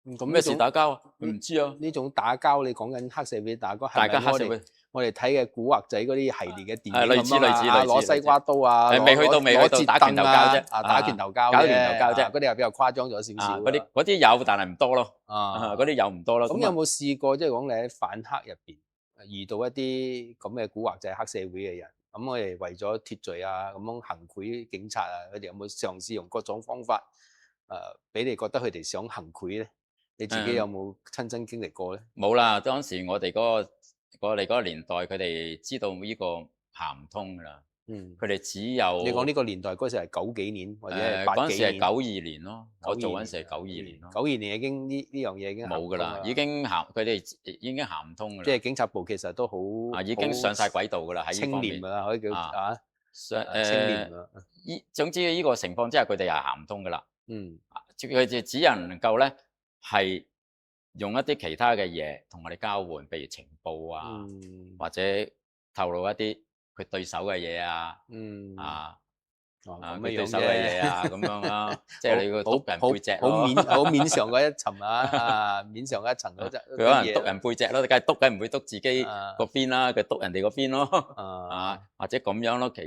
咁咩事打交啊？佢唔知啊。呢種打交你講緊黑社會打交，大家係咪黑社會我哋睇嘅古惑仔嗰啲系列嘅電影類似攞西瓜刀啊，未去到攞折打拳頭交啫，打拳頭交啫，嗰啲係比較誇張咗少少。嗰啲有，但係唔多咯。嗰啲有唔多咯。咁有冇試過即係講你喺反黑入邊遇到一啲咁嘅古惑仔黑社會嘅人？咁我哋為咗脫罪啊，咁樣行賄警察啊，佢哋有冇嘗試用各種方法俾你覺得佢哋想行賄咧？你自己有冇親身經歷過咧？冇啦，當時我哋嗰個年代，佢哋知道呢個行唔通㗎啦。佢哋只有你講呢個年代嗰時係90幾年或者係80幾年？嗰陣時係92年咯，我做嗰陣時係92年咯。92年已經呢樣嘢已經冇㗎啦，佢哋已經行唔通㗎啦。即係警察部其實都好已經上晒軌道㗎啦，喺呢方面。清廉㗎啦，可以叫清廉㗎。總之呢個情況之下，佢哋係行唔通㗎啦。佢哋只能夠咧係用一啲其他嘅嘢同我哋交換，譬如情報啊，或者透露一啲佢對手嘅嘢啊，佢對手嘅嘢啊，咁樣啦，即係你個督人背脊咯，好面上嗰一層面上嗰一層嗰隻。佢可能督人背脊咯，梗係督緊唔會督自己嗰邊啦，佢督人哋嗰邊咯，或者咁樣咯，諸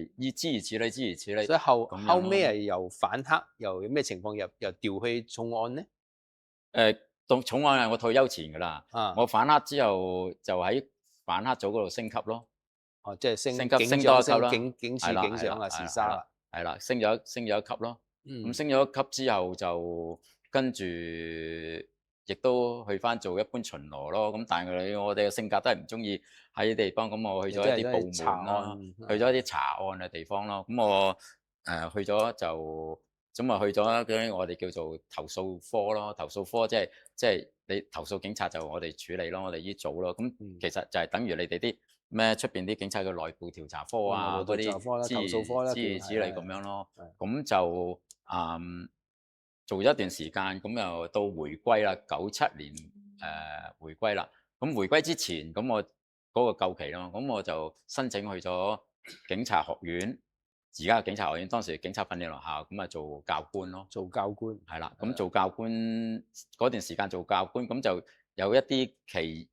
如此類。所以後尾係由反黑，又有咩情況又調去重案咧？重案係我退休前㗎啦。我反黑之後就喺反黑組嗰度升級咯。即係升多一級啦，警司、警長啊，時沙啦。係啦，升咗一級咯。咁升咗一級之後就跟住亦都去翻做一般巡邏咯。咁但係我哋嘅性格都係唔中意喺啲地方，咁我去咗一啲部門啦，去咗一啲查案嘅地方咯。咁我去咗就咁啊，去咗我哋叫做投訴科咯。投訴科即係你投訴警察就我哋處理咯，我哋呢組咯。咁其實就係等於你哋啲咩出邊啲警察嘅內部調查科啊，嗰啲投訴科啦，之類咁樣咯。咁就做咗一段時間，咁又到回歸啦，97年回歸啦。咁回歸之前，咁我嗰個夠期咯，咁我就申請去咗警察學院。而家嘅警察學院，當時警察訓練學校，咁啊做教官咯。做教官係啦，咁做教官嗰段時間做教官，咁就有一啲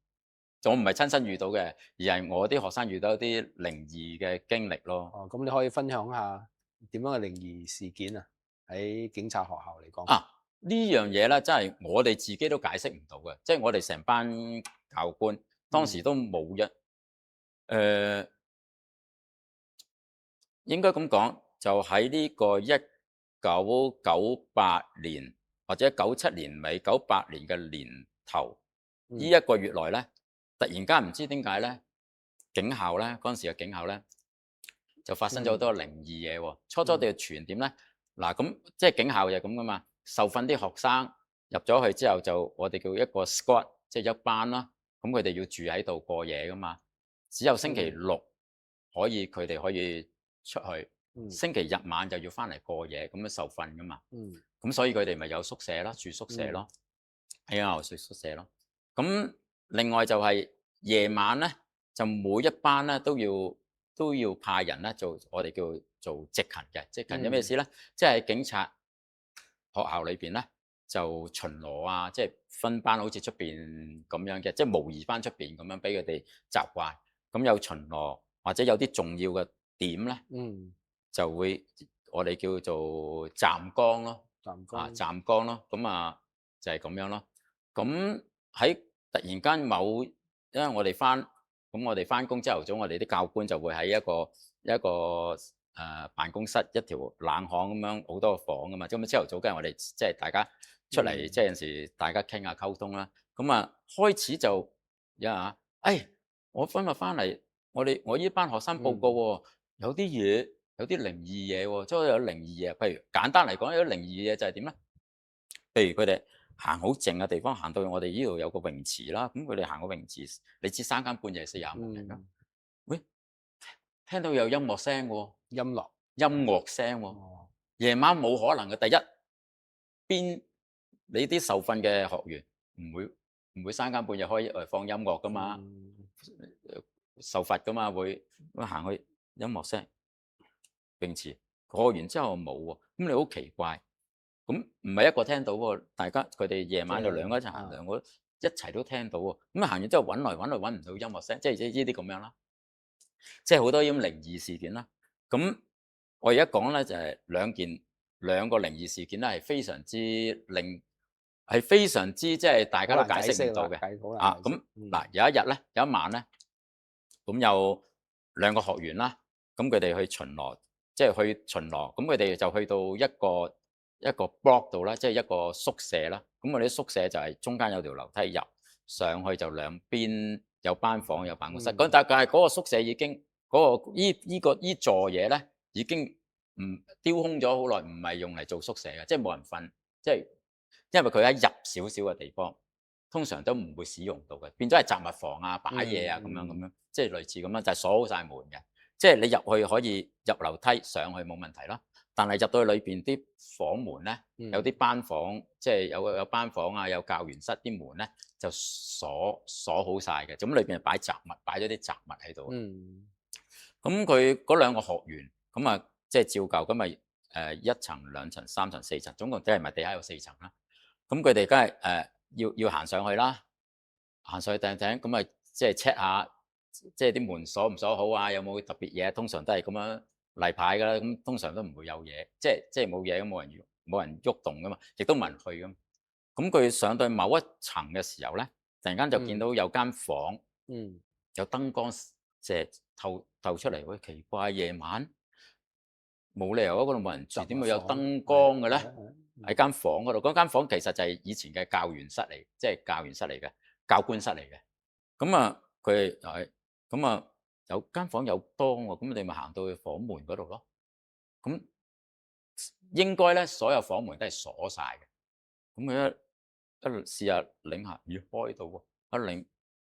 我唔係親身遇到嘅，而係我啲學生遇到一啲靈異嘅經歷咯。咁你可以分享下點樣嘅靈異事件啊？喺警察學校嚟講。呢樣嘢咧，真係我哋自己都解釋唔到嘅，即係我哋成班教官當時都冇一應該咁講，就喺呢個1998年或者97年尾98年嘅年頭，呢一個月內咧，突然間唔知點解咧，警校咧嗰陣時嘅警校咧，就發生咗好多靈異嘢喎。初初哋傳點咧，嗱咁即係警校就咁噶嘛，受訓啲學生入咗去之後就我哋叫一個 squad，即係一班啦，咁佢哋要住喺度過夜噶嘛，只有星期六佢哋可以出去，星期日晚就要翻嚟過夜，咁樣受訓噶嘛。咁所以佢哋咪有宿舍咯，住宿舍咯，喺學校住宿舍咯。咁另外就係夜晚咧，就每一班咧都要派人咧做我哋叫做值勤嘅。值勤有咩事咧？即係警察學校裏邊咧就巡邏啊，即係分班好似出邊咁樣嘅，即係模擬翻出邊咁樣俾佢哋習慣。咁有巡邏或者有啲重要嘅點咧，就會我哋叫做站崗咯，站崗咯。咁啊就係咁樣咯。咁喺突然間因為我哋翻工朝頭早，我哋啲教官就會喺一個辦公室一條冷巷咁樣好多個房噶嘛。咁朝頭早梗係我哋即係大家出嚟，即係有時大家傾下溝通啦。咁啊開始就有人話，我今日翻嚟，我呢班學生報告喎，有啲靈異嘢喎，即係有靈異嘢。譬如簡單嚟講，有啲靈異嘢就係點咧？譬如佢哋行好靜嘅地方，行到我哋呢度有個泳池啦，咁佢哋行個泳池，你知三更半夜45人㗎，喂，聽到有音樂聲喎，音樂聲喎，夜晚冇可能嘅。第一，你啲受訓嘅學員唔會三更半夜放音樂㗎嘛，受罰㗎嘛，會行去音樂聲泳池過完之後冇喎，咁你好奇怪。咁唔係一個聽到喎，大家佢哋夜晚就兩個一齊行，兩個一齊都聽到喎。咁行完之後揾來揾去揾唔到音樂聲，即係呢啲咁樣啦。即係好多呢啲靈異事件啦。咁我而家講咧就係兩個靈異事件咧係非常之即係大家都解釋唔到嘅。咁嗱有一日咧，有一晚咧，咁有兩個學員啦，咁佢哋去巡邏，即係去巡邏，咁佢哋就去到一個 block 度啦，即係一個宿舍啦。咁我哋啲宿舍就係中間有條樓梯入上去，就兩邊有班房有辦公室。咁但係嗰個宿舍已經呢座嘢咧已經丟空咗好耐，唔係用嚟做宿舍嘅，即係冇人瞓，即係因為佢喺入少少嘅地方，通常都唔會使用到嘅，變咗係雜物房啊、擺嘢啊咁樣，即係類似咁樣，就係鎖好晒門嘅。即係你入去可以入樓梯上去冇問題啦。但係入到去裏邊啲房門咧，有啲班房，即係有班房啊，有教員室啲門咧就鎖好晒嘅。咁裏邊係擺雜物，擺咗啲雜物喺度。咁佢嗰兩個學員咁啊，即係照舊咁咪1層、2層、3層、4層，總共即係咪地下有4層啦。咁佢哋梗係要行上去啦，行上去頂咁啊，即係 check 下，即係啲門鎖唔鎖好啊，有冇特別嘢？通常都係咁樣例牌㗎啦，咁通常都唔會有嘢，即係冇嘢，咁冇人喐動㗎嘛，亦都冇人去㗎。咁佢上到某一層嘅時候咧，突然間就見到有間房，有燈光射透出嚟，喂，奇怪，夜晚冇理由嗰度冇人住，點會有燈光嘅咧？喺間房嗰度，嗰間房其實就係以前嘅教員室嚟，即係教員室嚟嘅，教官室嚟嘅。咁啊，佢係咁啊，有間房有燈喎，咁你咪行到去房門嗰度咯。咁應該咧，所有房門都係鎖晒嘅。咁佢一試下擰下，咦，開到喎，一擰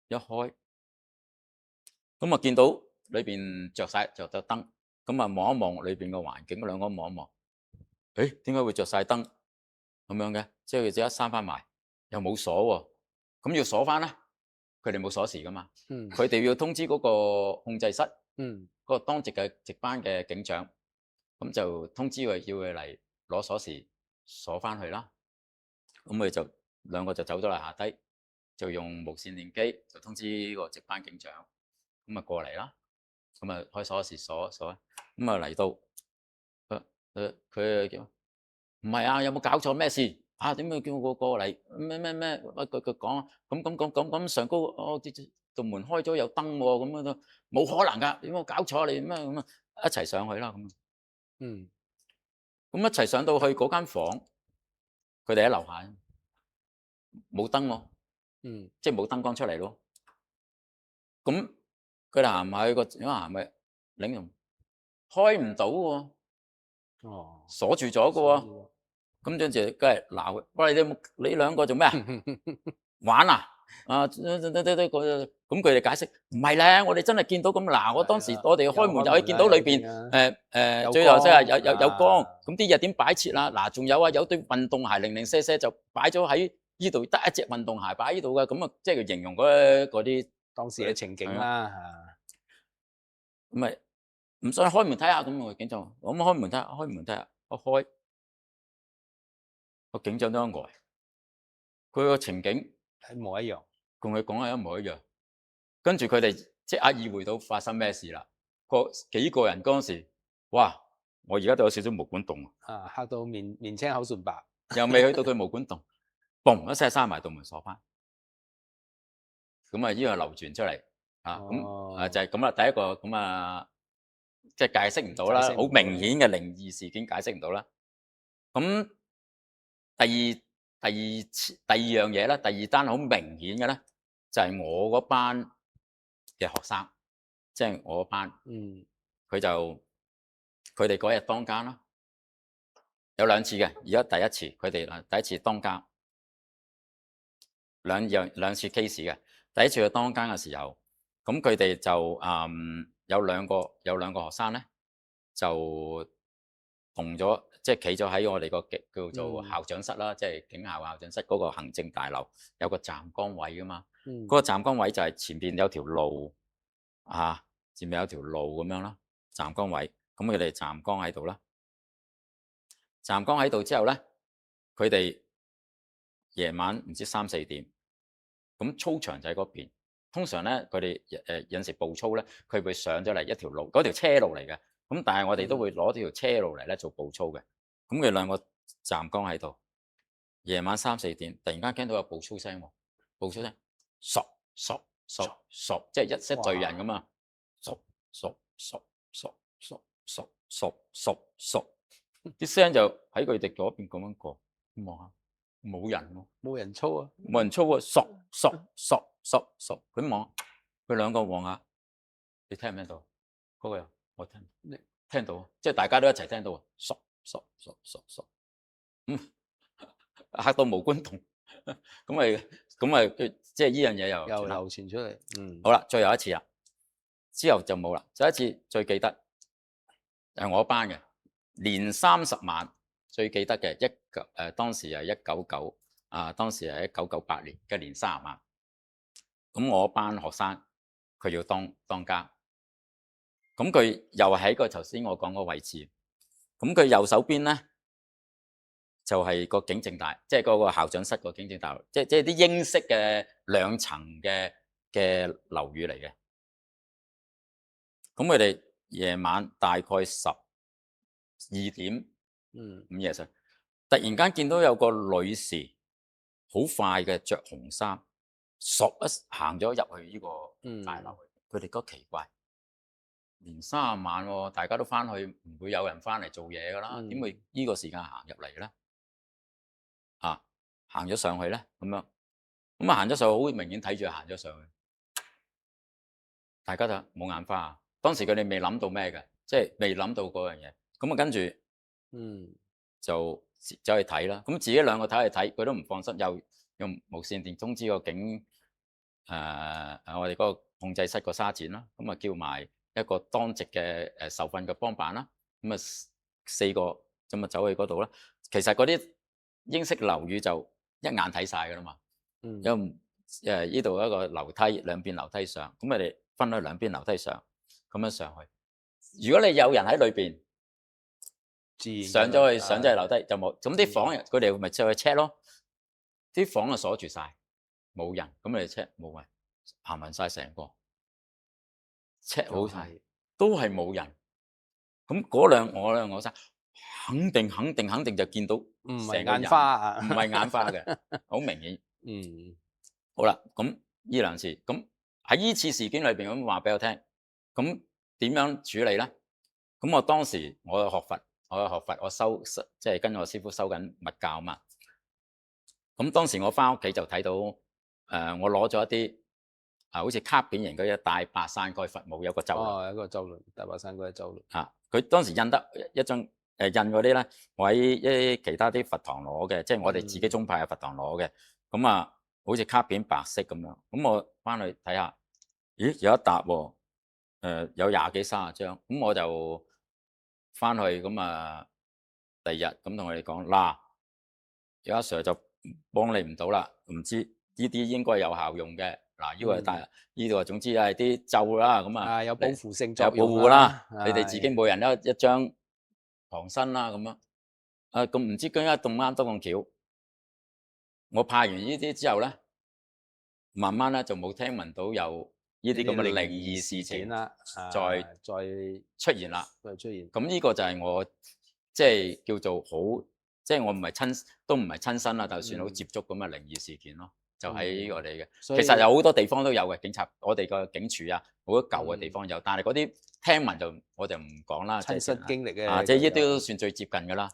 一開，咁啊見到裏邊着咗燈，咁啊望一望裏邊嘅環境，兩個望一望，誒，點解會着晒燈咁樣嘅？即係佢即刻閂翻埋，又冇鎖喎，咁要鎖翻咧？佢哋冇鎖匙噶嘛，佢哋要通知嗰個控制室，嗰個當值嘅值班嘅警長，咁就通知佢要佢嚟攞鎖匙鎖翻去啦。咁佢就兩個就走咗嚟下低，就用無線電機就通知個值班警長，咁啊過嚟啦，咁啊開鎖匙鎖，咁啊嚟到，佢叫唔係啊，有冇搞錯咩事點解叫我過嚟咩？佢講咁上高道門開咗有燈喎，咁樣都冇可能㗎，點解搞錯你咩咁啊？一齊上去啦咁。嗯咁一齊上到去嗰間房，佢哋喺樓下，冇燈喎，嗯即係冇燈光出嚟咯。咁佢哋行埋去個點行咪領用開唔到喎，哦，鎖住咗嘅喎。咁跟住梗係鬧佢，喂，你兩個做咩啊？玩啊！咁佢哋解釋唔係咧，我哋真係見到咁嗱，我當時我哋開門就可以見到裏邊最後即係有光，咁啲嘢點擺設啊？嗱，仲有啊，有對運動鞋零零舍舍就擺咗喺呢度，得一隻運動鞋擺喺呢度嘅，咁啊，即係佢形容嗰啲當時嘅情景啦嚇。咁咪唔信開門睇下，咁我警長，我咁開門睇下，我開個警長都呆，佢個情景一模一樣。同佢講係一模一樣。跟住佢哋即刻意會到發生咩事啦。幾個人嗰陣時，哇！我而家都有少少毛管戙啊，嚇到面青口唇白。又未去到佢毛管戙，嘣一聲閂埋道門鎖翻。咁啊，呢個流傳出嚟啊，咁就係咁啦。第一個咁啊，即係解釋唔到啦，好明顯嘅靈異事件解釋唔到啦。咁第二樣嘢咧，第二單好明顯嘅咧，就係我嗰班嘅學生，即係我班，佢哋嗰日當更啦，有兩次嘅，而家第一次佢哋第一次當更，兩次 case 嘅，第一次去當更嘅時候，咁佢哋就有兩個學生咧，就同咗即係企咗喺我哋個叫做校長室啦，即係警校校長室嗰個行政大樓有個站崗位噶嘛，嗰個站崗位就係前邊有條路啊，前面有條路咁樣啦，站崗位，咁佢哋站崗喺度啦，站崗喺度之後咧，佢哋夜晚唔知3、4點，咁操場就喺嗰邊。通常咧，佢哋有陣時步操咧，佢會上咗嚟一條路，嗰條車路嚟嘅。咁但係我哋都會攞條車路嚟咧做步操嘅。咁佢兩個站崗喺度，夜晚3、4點，突然間聽到有步操聲喎，步操聲，索，即係一隊人咁啊，索，啲聲就喺佢哋嗰邊咁樣過，望下冇人喎，冇人操啊，冇人操喎，索，佢望，佢兩個望下，你聽唔聽到？嗰個人我聽到，即係大家都一齊聽到，索，嚇到毛管戙，咁咪即係呢樣嘢又流傳出嚟。好啦，最後一次啦，之後就冇啦。最後一次最記得係我班嘅年30晚最記得嘅當時係199當時係1998年嘅年30晚。咁我班學生佢要當更，咁佢又喺個頭先我講個位置，咁佢右手邊咧就係個警政大，即係嗰個校長室個警政大樓，即係啲英式嘅2層嘅樓宇嚟嘅。咁佢哋夜晚大概12點，午夜時，突然間見到有個女士好快嘅着紅衫，一行咗入去呢個大樓。佢哋覺得奇怪，年30晚喎，大家都翻去，唔會有人翻嚟做嘢噶啦，點會呢個時間行入嚟咧？行咗上去咧，咁樣，咁行咗上去，好明顯睇住行咗上去，大家就冇眼花啊！當時佢哋未諗到咩嘅，即係未諗到嗰樣嘢，咁啊跟住，就走去睇啦。咁自己兩個睇去睇，佢都唔放心，又用無線電通知個警，我哋嗰個控制室個沙展啦，咁啊叫埋一個當值嘅受訓嘅幫辦啦，咁啊4個咁啊走去嗰度啦。其實嗰啲英式樓宇就一眼睇晒噶啦嘛，有呢度一個樓梯，兩邊樓梯上，咁佢哋分開兩邊樓梯上，咁樣上去。如果你有人喺裏邊，上咗去樓梯就冇，咁啲房佢哋咪就去 check 咯，啲房啊鎖住晒，冇人，咁你 check 冇人，行勻晒成個 check 好晒，都係冇人。咁我兩個學生肯定就見到唔係成個人，眼花啊，唔係眼花嘅，好明顯。嗯好啦，咁呢兩次，咁喺呢次事件裏邊咁話俾我聽，咁點樣處理咧？咁我當時我學佛，我即係跟我師傅收緊密教嘛。咁當時我翻屋企就睇到，我攞咗一啲好似卡片型嗰啲大白傘蓋佛母有個咒輪哦，一個咒輪，大白山嗰個咒輪，啊，佢當時印得一張印嗰啲咧，我喺一啲其他啲佛堂攞嘅，即係我哋自己宗派嘅佛堂攞嘅。咁啊，好似卡片白色咁樣。咁我翻去睇下，咦有一沓喎，有20幾30張。咁我就翻去咁啊，第二日咁同佢哋講嗱，有阿 Sir 就幫你唔到啦，唔知呢啲應該有效用嘅。嗱，呢個係大呢度啊，總之係啲咒啦，咁啊，啊有保護性有保作用護啦，啦，你哋自己每人一張旁身啦，咁樣。啊，咁唔知點解咁啱得咁巧，我派完呢啲之後咧，慢慢咧就冇聽聞到有呢啲咁嘅靈異事情啦，再再出現啦。出現，咁呢個就係我即係叫做好，即係我唔係親身啦，就算好接觸咁嘅靈異事件咯，就喺我哋嘅。所以其實有好多地方都有嘅，警察我哋個警署啊，好多舊嘅地方有，但係嗰啲聽聞我就唔講啦，親身經歷嘅啊，即係呢啲都算最接近㗎啦。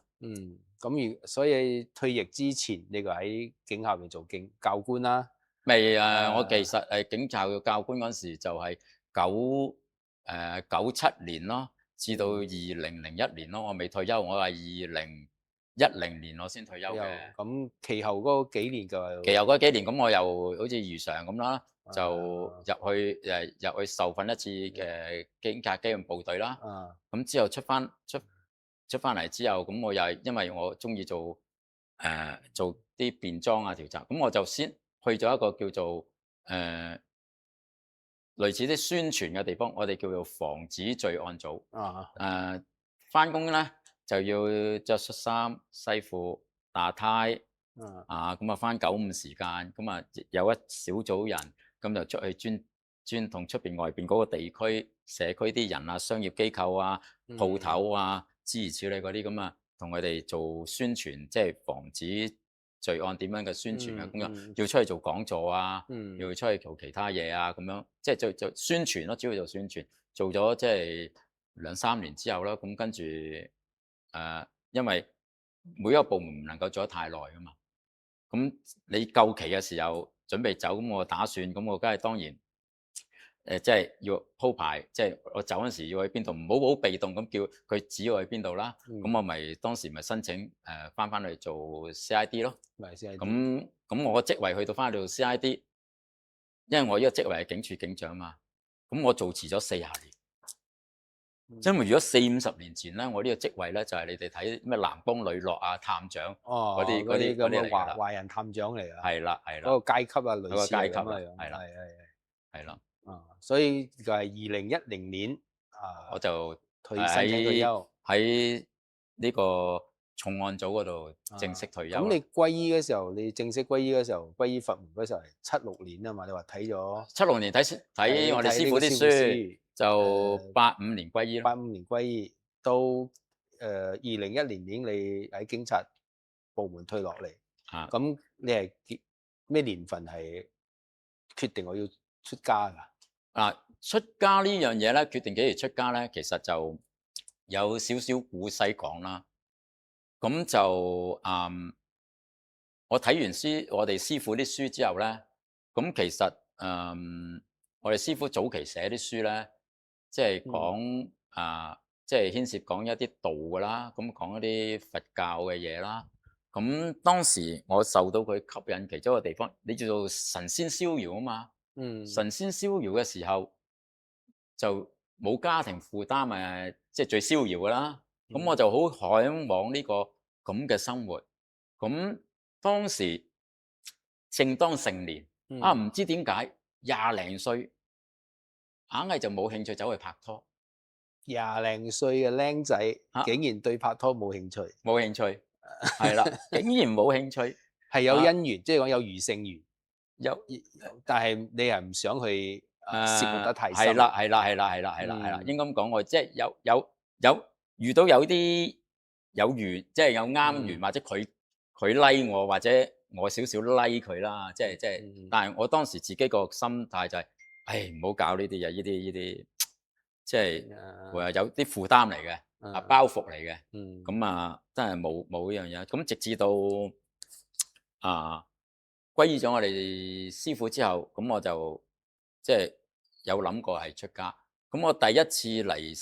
咁所以退役之前，你個喺警校入做教官啦。未我其實警校嘅教官嗰陣時就係97年咯，至到2001年咯，我未退休，我係2010年我先退休嘅。咁其後嗰幾年就其後嗰幾年，咁我又好似如常咁啦，就入去受訓一次嘅警察機動部隊啦。咁之後出翻嚟之後，咁我又係因為我中意做啲便裝啊調查，咁我就先去咗一個叫做類似啲宣傳嘅地方，我哋叫做防止罪案組。翻工咧就要着恤衫、西褲、打呔。咁啊翻9、5時間，咁啊有一小組人，咁就出去專同出邊外邊嗰個地區社區啲人啊、商業機構啊、鋪頭啊、諸如此類嗰啲咁啊，同佢哋做宣傳，即係防止罪案點樣嘅宣傳嘅工作，要出去做講座啊，要出去做其他嘢啊，咁樣即係就宣傳咯，主要做宣傳，做咗即係2、3年之後啦，咁跟住因為每一個部門唔能夠做得太耐噶嘛。咁你夠期嘅時候準備走，咁我打算，咁我梗係當然，即係要鋪排，即係我走嗰時要去邊度，唔好被動咁叫佢指我去邊度啦。咁我咪當時咪申請翻去做 CID 咯。咁我個職位去到翻去做 CID，因為我呢個職位係警署警長嘛，咁我做遲咗40年。因為如果40、50年前咧，我呢個職位咧就係你哋睇咩藍光磊落啊、探長嗰啲咁嘅壞人探長嚟啊，係啦，嗰個階級啊，類似階級咁樣，係啦，所以就係2010年我就申請退休，喺呢個重案組嗰度正式退休。咁你歸依嘅時候，你正式歸依嘅時候，歸依佛門嗰時候係76年啊嘛？你話睇咗76年睇我哋師傅啲書，就85年歸依咯。85年歸依，到2010年你喺警察部門退落嚟，咁你係咩年份係決定我要出家㗎？出家呢樣嘢咧，決定幾時出家咧，其實就有少少古西講啦。咁就我睇完我哋師傅啲書之後咧，咁其實我哋師傅早期寫啲書咧，即係講即係牽涉講一啲道㗎啦，咁講一啲佛教嘅嘢啦。咁當時我受到佢吸引其中一個地方，你叫做神仙逍遙啊嘛。神仙逍遙嘅時候就冇家庭負擔，即係最逍遙㗎啦。咁我就好向往呢個咁嘅生活。咁當時正當成年，唔知點解20零歲，硬係就冇興趣走去拍拖。20零歲嘅僆仔，竟然對拍拖冇興趣，冇興趣，係啦，竟然冇興趣，係有姻緣，即係講有餘性緣，但係你係唔想去涉獵得太深。係啦，應該咁講，我即係有遇到有啲有緣，即係有啱緣，或者佢 like 我，或者我少少 like 佢啦，即係，但係我當時自己個心態就係，唉，唔好搞呢啲嘢，呢啲即係會有啲負擔嚟嘅，包袱嚟嘅，咁啊真係冇呢樣嘢。咁直至到歸依咗我哋師傅之後，咁我就即係有諗過係出家。咁我第一次嚟去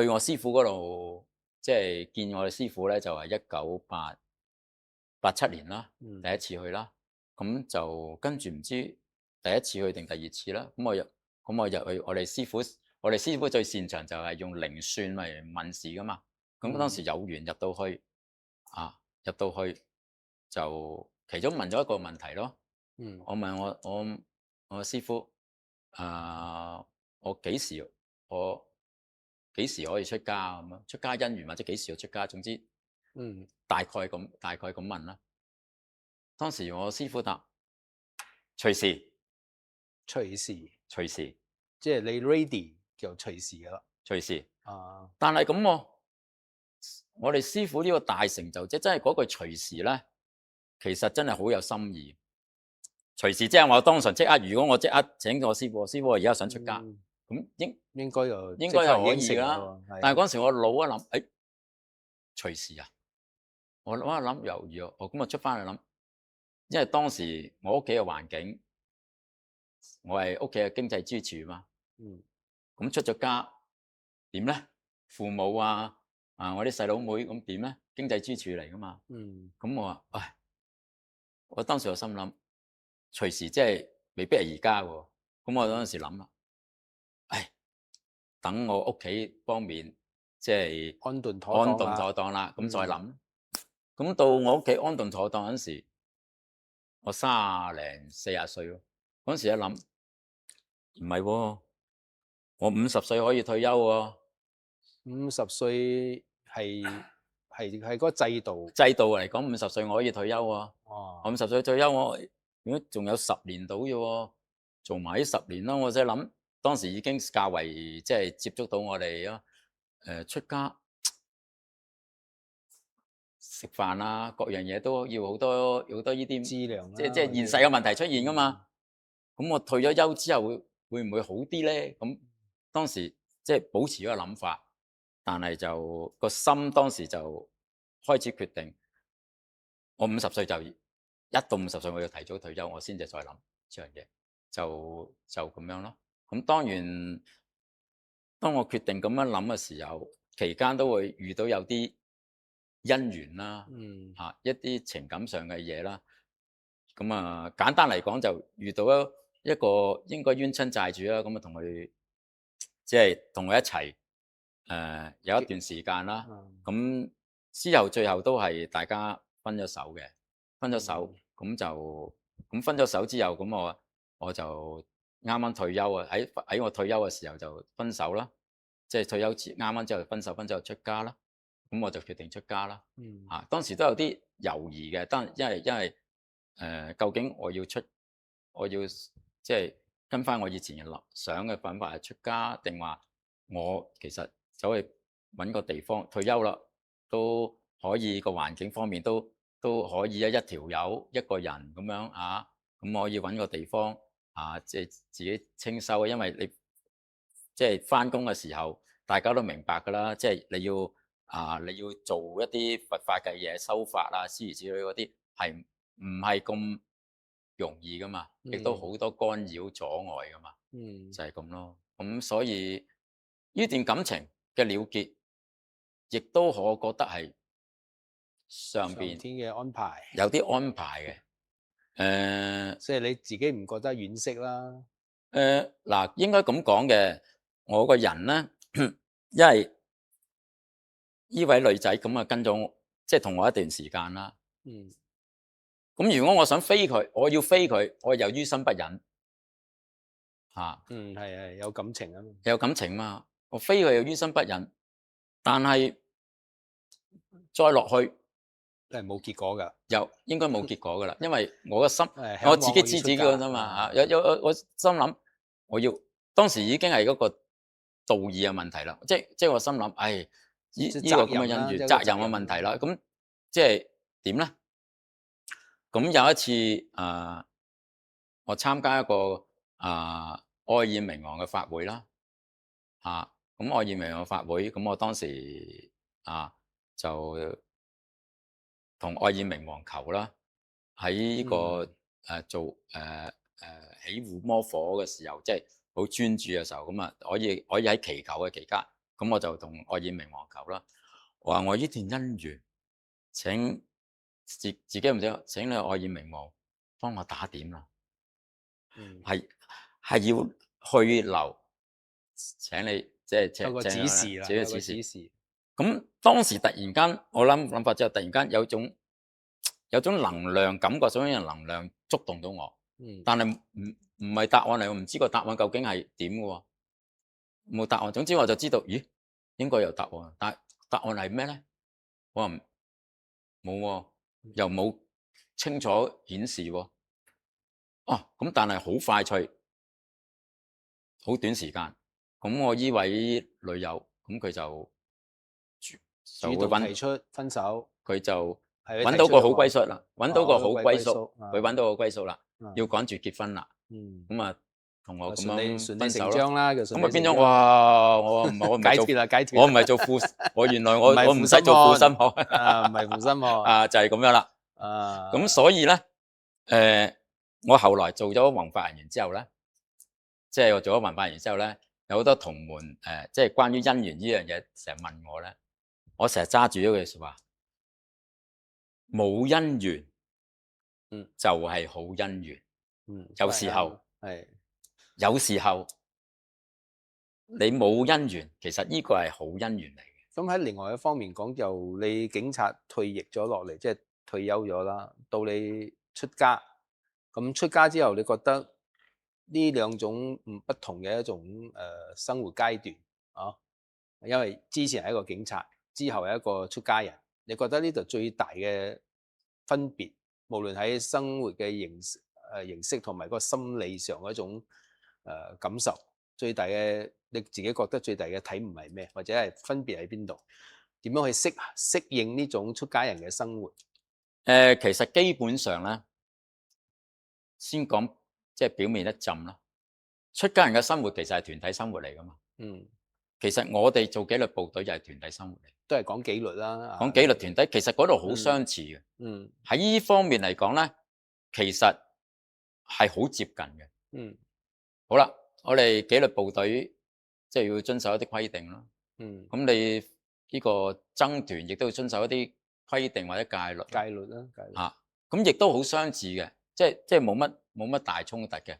我師傅嗰度，即係見我哋師傅咧，就係1987年啦，第一次去啦。咁就跟住唔知第一次去定第二次啦。咁我入去我哋師傅最擅長就係用靈算嚟問事噶嘛。咁當時有緣入到去，就其中問咗一個問題咯。我問我師傅，我幾時可以出家咁樣？出家因緣或者幾時要出家？總之，大概咁問啦。當時我師傅答：隨時，隨時，即係你 ready 就隨時噶啦。隨時。但係咁喎，我哋師傅呢個大成就，即係真係嗰句隨時咧，其實真係好有心意。隨時即係我當場即刻，如果我即刻請我師傅，我而家想出家，咁應該又可以啦。但係嗰陣時我腦一諗，隨時啊！我諗一諗猶豫喎，咁我出翻去諗，因為當時我屋企嘅環境，我係屋企嘅經濟支柱嘛。咁出咗家點咧？父母我啲細佬妹咁點咧？經濟支柱嚟噶嘛。咁我話，唉，我當時我心諗，隨時即係未必係而家喎。咁我嗰陣時諗啦，唉，等我屋企方面即係安頓妥當啦，咁再諗。咁到我屋企安頓妥當嗰陣時，我30零40歲咯。嗰陣時一諗，唔係喎，我50歲可以退休喎。50歲係嗰個制度嚟講，50歲我可以退休喎。哦，我50歲退休，我如果仲有10年到啫喎，做埋呢10年啦。我即係諗，當時已經較為即係接觸到我哋咯。出家食飯啊，各樣嘢都要好多呢啲資糧啦，即係現實嘅問題出現噶嘛。咁我退咗休之後會唔會好啲咧？咁當時即係保持咗個諗法，但係就個心當時就開始決定，我50歲就一到50歲我要提早退休，我先至再諗呢樣嘢，就咁樣咯。咁當然，當我決定咁樣諗嘅時候，期間都會遇到有啲姻緣啦，一啲情感上嘅嘢啦。咁簡單嚟講就遇到一個應該冤親債主啦，咁同佢即係同佢一齊有一段時間啦。咁之後最後都係大家分咗手嘅，咁分咗手之後，咁我就啱啱退休啊，喺我退休嘅時候就分手啦，即係退休啱啱之後分手就出家啦。咁我就決定出家啦。當時都有啲猶豫嘅，因為究竟我要即係跟翻我以前想嘅辦法係出家，定話我其實走去揾個地方退休啦，都可以個環境方面都可以一條友一個人咁樣咁可以揾個地方即係自己清修，因為你即係翻工嘅時候，大家都明白㗎啦，即係你要做一啲佛法嘅嘢，修法諸如此類嗰啲，係唔係咁容易噶嘛？亦都好多干擾阻礙噶嘛。就係咁咯。咁所以呢段感情嘅了結，亦都我覺得係上邊天嘅安排，有啲安排嘅。即係你自己唔覺得惋惜啦。嗱，應該咁講嘅，我個人咧，因為呢位女仔咁跟咗即係同我一段時間啦。咁如果我想飛佢，我要飛佢，我又於心不忍。係有感情啊嘛。有感情嘛，我飛佢又於心不忍，但係再落去都係冇結果㗎。又應該冇結果㗎啦，因為我嘅心，我自己知自己嘅啫嘛。我心諗，我要當時已經係嗰個道義嘅問題啦。即係我心諗，即呢個咁嘅責任啦恩怨、一個責任嘅責任問題啦。咁即係點咧？咁有一次我參加一個愛爾明王嘅法會啦，咁愛爾明王嘅法會，咁我當時就同愛爾明王求啦，喺呢個做起護摩火嘅時候，即係好專注嘅時候，咁啊可以喺祈求嘅期間，咁我就同愛爾明王求啦，我話我呢段姻緣，請自己唔知，請你愛爾明王幫我打點啦，嗯，係要去留，請你即係有個請指示啦，有個請個指示。指示，咁當時突然間，我諗法之後，突然間有種能量感覺，種能量觸動到我，嗯但係唔係答案嚟，我唔知個答案究竟係點嘅喎，冇答案。總之我就知道，咦，應該有答案，但係答案係咩咧？我話冇喎，又冇清楚顯示喎。哦，咁但係好快脆，好短時間。咁我依位女友，咁佢就主會揾動提出分手，佢就係佢揾到個好提出嘅喎歸宿啦，揾到個好歸宿，佢揾啊到個歸宿啦，啊要趕住結婚啦。嗯，咁啊，同我咁樣順理順理分手咯。成章啦，就順咁啊變咗理成章哇！我唔係做解脫啦，解脫，我唔係做父，我原來唔係我唔使做父心漢啊，唔係負心漢就係咁樣啦。啊，咁所以咧，我後來做咗宏法人員之後咧，即係我做咗宏法人員之後咧，有好多同門即係關於姻緣呢樣嘢，成日問我咧，我成日揸住咗句説話，冇姻緣，就係好姻緣。有時候係有時候你冇姻緣，其實呢個係好姻緣嚟嘅。咁喺另外一方面講，就你警察退役咗落嚟，即係退休咗啦，到你出家，咁出家之後，你覺得呢兩種不同嘅一種生活階段啊？因為之前係一個警察，之後係一個出家人，你覺得呢度最大嘅分別，無論喺生活嘅形式同埋嗰個心理上嗰種感受，最大嘅你自己覺得最大嘅體悟係咩？或者係分別喺邊度？點樣去適應呢種出家人嘅生活？其實基本上咧，先講即係表面一浸啦。出家人嘅生活其實係團體生活嚟噶嘛。其實我哋做紀律部隊就係團體生活嚟，都係講紀律啦。講紀律團體，其實嗰度好相似嘅。喺呢方面嚟講咧，其實係好接近嘅。好啦，我哋紀律部隊即係要遵守一啲規定啦。咁你呢個僧團亦都要遵守一啲規定或者戒律。戒律啦，戒律。咁亦都好相似嘅，即係冇乜大衝突嘅，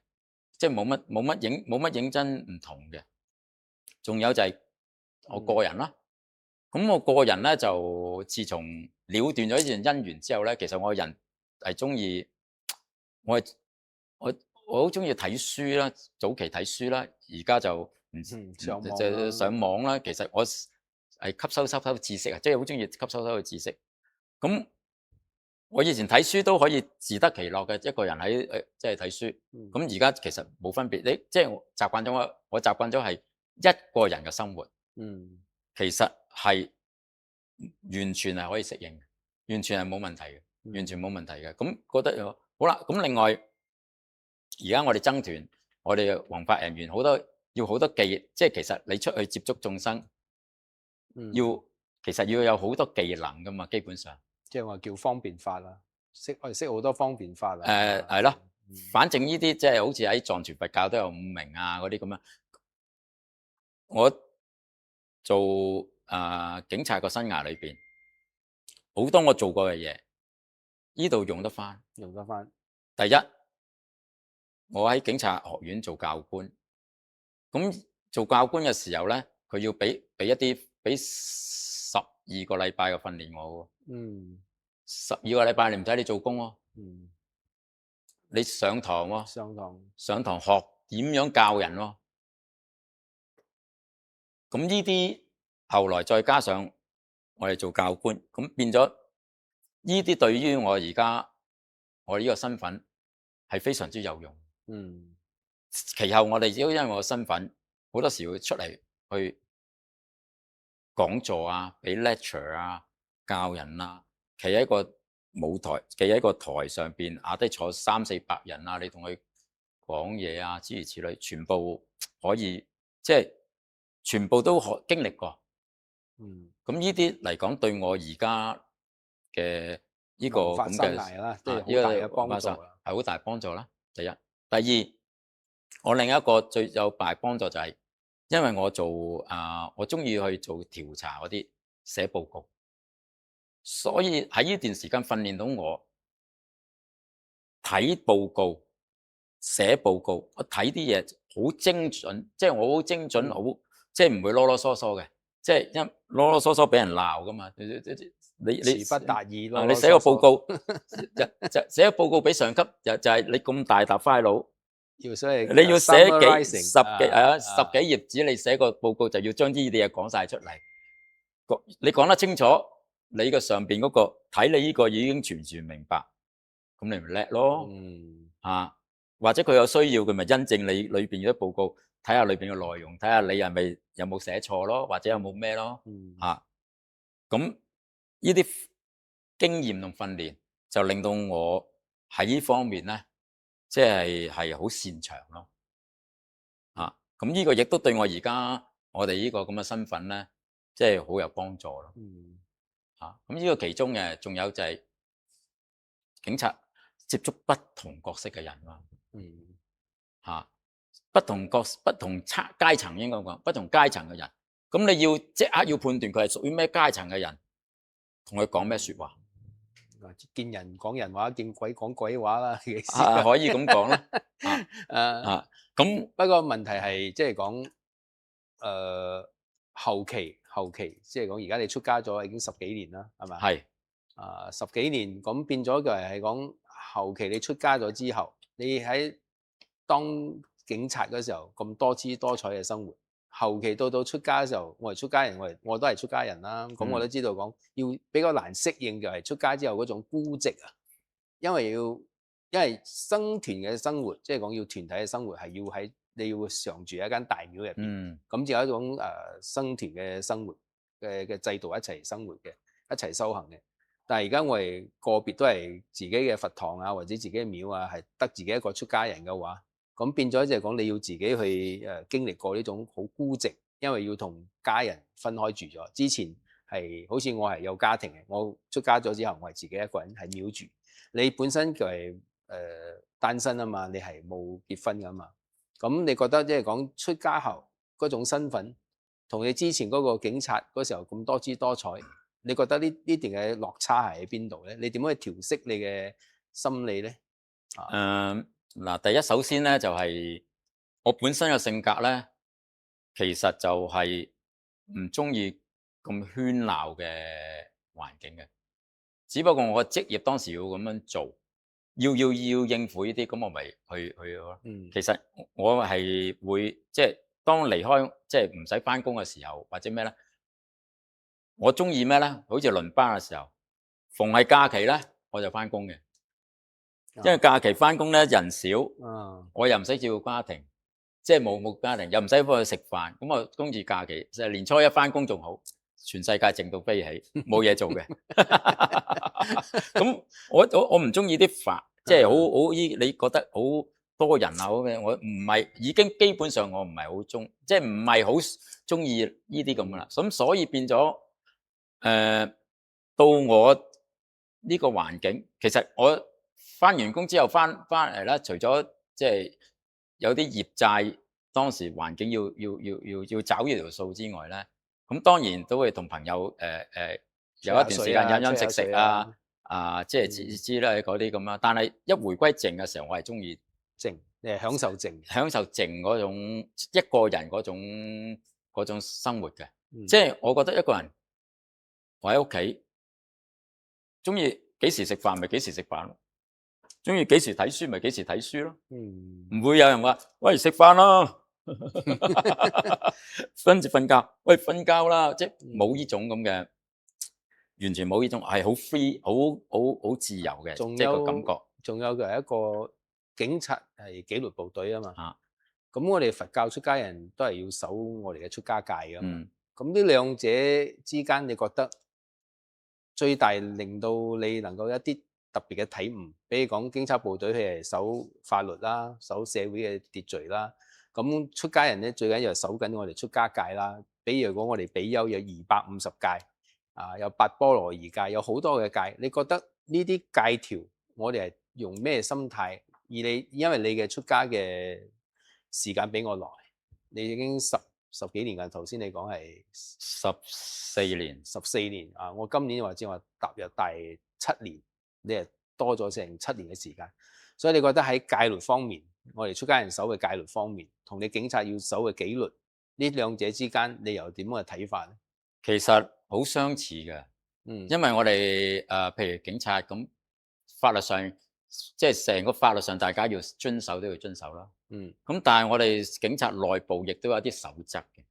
即係冇乜認真唔同嘅。仲有就係我個人啦。咁我個人咧就自從了斷咗呢段姻緣之後咧，其實我個人係中意我好中意睇書啦，早期睇書啦，而家就上網啦。其實我係吸收知識啊，即係好中意吸收嘅知識。咁我以前睇書都可以自得其樂嘅，一個人喺即係睇書。咁而家其實冇分別，即係我習慣咗，我習慣咗係一個人嘅生活。其實係完全係可以適應，完全係冇問題嘅，完全冇問題嘅。咁覺得好啦。咁另外，而家我哋僧團，我哋宏法人員要好多技，即係其實你出去接觸眾生，其實要有好多技能噶嘛，基本上。即係話叫方便法啦，我哋識好多方便法啦。係咯，反正呢啲即係好似喺藏傳佛教都有五明嗰啲咁樣。我做警察個生涯裏邊，好多我做過嘅嘢，呢度用得翻。第一，我喺警察學院做教官，咁做教官嘅時候咧，佢要俾12個禮拜嘅訓練我喎。12個禮拜你唔使你做工喎。你上堂喎。上堂學點樣教人喎。咁呢啲後來再加上我哋做教官，咁變咗呢啲對於我而家我呢個身份係非常之有用。其後我哋只要因為我身份，好多時會出嚟去講座啊，俾 lecture 啊，教人啊，企喺個舞台，企喺個台上邊，下低坐300-400人啊，你同佢講嘢啊，諸如此類，全部可以即係全部都經歷過。咁呢啲嚟講，對我而家嘅呢個文化咁嘅生涯啦，即係呢好大嘅幫個助啦。係好大幫助啦。第一，第二，我另一個最有大幫助就係，因為我我中意去做調查嗰啲寫報告，所以喺呢段時間訓練到我睇報告、寫報告，我睇啲嘢好精準，即係我好精準，好即係唔會囉囉嗦嗦嘅，即係一囉囉嗦嗦俾人鬧噶嘛。你詞不達意咯。你寫個報告就寫個報告俾上級，就係你咁大沓 file，你要寫十幾頁紙，你寫個報告就要將呢啲嘢講晒出嚟。你講得清楚，你個上邊嗰個睇你呢個已經全明白，咁你咪叻咯。或者佢有需要，佢咪因證你裏邊嘅報告，睇下裏邊嘅內容，睇下你係咪有冇寫錯咯，或者有冇咩咯。咁呢啲經驗同訓練就令到我喺呢方面咧，即係好擅長咯。咁呢個亦都對我而家我哋呢個咁嘅身份咧，即係好有幫助咯。咁呢個其中嘅仲有就係警察接觸不同角色嘅人咯。不同階層應該講，不同階層嘅人，咁你要即刻要判斷佢係屬於咩階層嘅人，同佢講咩說話。見人講人話，見鬼講鬼話啦，可以咁講啦。咁不過問題係即係講後期，即係講而家你出家咗已經10幾年啦，係咪？係10幾年，咁變咗就係講後期你出家咗之後，你喺當警察嗰時候咁多姿多彩嘅生活，後期到出家嘅時候，我係出家人，我都係出家人啦。咁我都知道講要比較難適應就係出家之後嗰種孤寂啊，因為生團嘅生活，即係講要團體嘅生活係要你要常住喺一間大廟入邊，咁就有一種生團嘅生活嘅制度一齊生活嘅，一齊修行嘅。但係而家我哋個別都係自己嘅佛堂啊，或者自己嘅廟啊，係得自己一個出家人嘅話，咁變咗就係講你要自己去經歷過呢種好孤寂，因為要同家人分開住咗。之前係好似我係有家庭嘅，我出家咗之後，我係自己一個人喺廟住。你本身就係單身啊嘛，你係冇結婚噶嘛。咁你覺得即係講出家後嗰種身份，同你之前嗰個警察嗰時候咁多姿多彩，你覺得呢段嘅落差係喺邊度咧？你點樣去調適你嘅心理咧？嗱，第一首先咧就係我本身嘅性格咧，其實就係唔中意咁喧鬧嘅環境嘅。只不過我嘅職業當時要咁樣做，要應付呢啲，咁我咪去咯。其實我係會即係當離開即係唔使翻工嘅時候，或者咩咧，我中意咩咧？好似輪班嘅時候，逢係假期咧，我就翻工嘅。因為假期翻工咧人少，我又唔使照顧家庭，即係冇家庭，又唔使幫佢食飯，咁我中意假期，就係年初一翻工仲好，全世界靜到飛起，冇嘢做嘅。咁我唔中意啲煩，即係好你覺得好多人啊，好咩？我唔係已經基本上我唔係好中，即係唔係好中意呢啲咁噶啦。咁所以變咗到我呢個環境，其實我翻完工之後翻嚟啦，除咗即係有啲業債，當時環境要找呢條數之外咧，咁當然都會同朋友有一段時間飲飲食食啊，即係知啦嗰啲咁啦。但係一回歸靜嘅時候，我係中意靜，你係享受靜，享受靜嗰種一個人嗰種生活嘅。即係我覺得一個人我喺屋企，中意幾時食飯咪幾時食飯咯，中意幾時睇書咪幾時睇書咯。唔會有人話喂食飯啦，跟住瞓覺，喂瞓覺啦，即係冇呢種咁嘅。完全冇呢種係好 free 好自由嘅，即係個感覺。仲有嘅係一個警察係紀律部隊啊嘛。咁我哋佛教出家人都係要守我哋嘅出家戒噶嘛。咁呢兩者之間，你覺得最大令到你能夠一啲特別嘅體悟，比如講警察部隊佢係守法律啦，守社會嘅秩序啦。咁出家人咧最緊要係守緊我哋出家戒啦。比如講我哋比丘有250戒，有八波羅夷戒，有好多嘅戒。你覺得呢啲戒條我哋係用咩心態？而你因為你嘅出家嘅時間比我耐，你已經十幾年㗎。頭先你講係14年，我今年或者話踏入第7年，你係多咗成7年嘅時間。所以你覺得喺戒律方面，我哋出家人守嘅戒律方面，同你警察要守嘅紀律呢兩者之間，你又點樣嘅睇法咧？其實好相似嘅。因為我哋譬如警察咁，法律上即係成個法律上大家要遵守都要遵守啦。咁但係我哋警察內部亦都有啲守則嘅。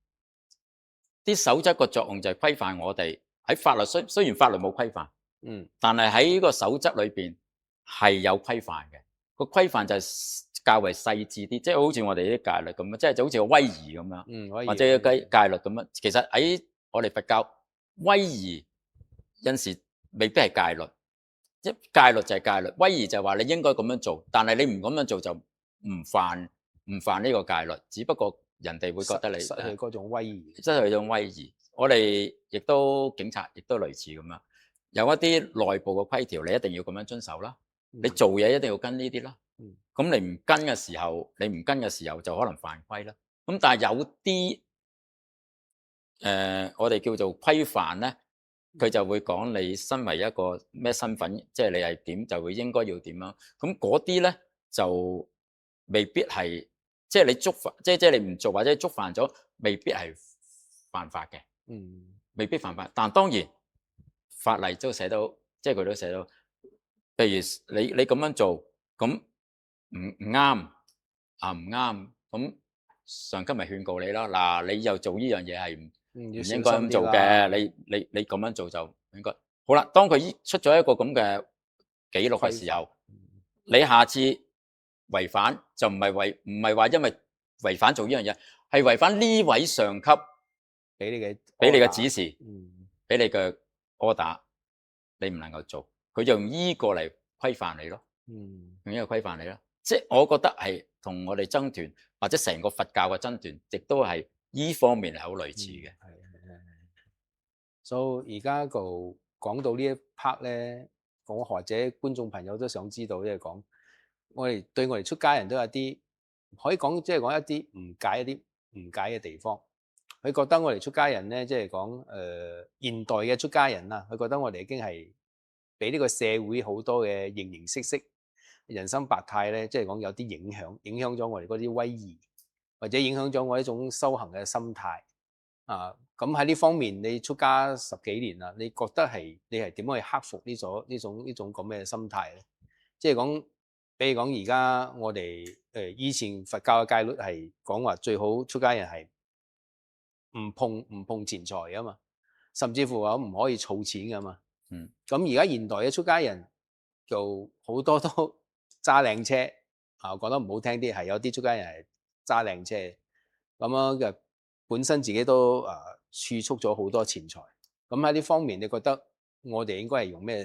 啲守則個作用就係規範我哋喺法律雖然法律冇規範，但係喺呢個守則裏邊係有規範嘅。個規範就係較為細緻啲，即係好似我哋啲戒律咁樣，即係就好似個威儀咁樣，或者個戒律咁樣。其實喺我哋佛教，威儀有陣時未必係戒律，即戒律就係戒律，威儀就係話你應該咁樣做，但係你唔咁樣做就唔犯呢個戒律，只不過人哋會覺得你失去嗰種威儀，失去嗰種威儀。我哋亦都警察亦都類似咁樣，有一啲內部嘅規條，你一定要咁樣遵守啦。你做嘢一定要跟呢啲啦。咁你唔跟嘅時候，就可能犯規啦。咁但係有啲我哋叫做規範咧，佢就會講你身為一個咩身份，即係你係點就會應該要點樣。咁嗰啲咧就未必係，即係你觸犯，即係你唔做或者觸犯咗，未必係犯法嘅。未必犯法，但當然法例都寫到，即係佢都寫到，譬如你咁樣做，咁唔啱唔啱，咁上級咪勸告你啦。嗱，你又做呢樣嘢係唔應該咁做嘅，你咁樣做就應該好啦。當佢出咗一個咁嘅記錄嘅時候，你下次違反就唔係話因為違反做呢樣嘢，係違反呢位上級俾你嘅指示，俾你嘅 order，你唔能夠做，佢就用呢個嚟規範你咯。用呢個規範你咯。即係我覺得係同我哋僧團或者成個佛教嘅僧團，亦都係呢方面係好類似嘅。所以而家就講到呢一 part 咧，我或者觀眾朋友都想知道，即係講我哋出家人都有啲可以講，即係講一啲誤解嘅地方。佢覺得我哋出家人咧，即係講現代嘅出家人啦，佢覺得我哋已經係俾呢個社會好多嘅形形色色、人生百態咧，即係講有啲影響咗我哋嗰啲威儀，或者影響咗我呢種修行嘅心態。咁喺呢方面，你出家10幾年啦，你覺得你係點樣去克服呢種咁嘅心態咧？即係講，比如講而家我哋以前佛教嘅戒律係講話最好出家人係唔碰錢財啊嘛，甚至乎話唔可以儲錢噶嘛。咁而家現代嘅出家人就好多都揸靚車，我講得唔好聽啲，係有啲出家人係揸靚車，咁樣嘅本身自己都儲蓄咗好多錢財。咁喺呢方面，你覺得我哋應該係用咩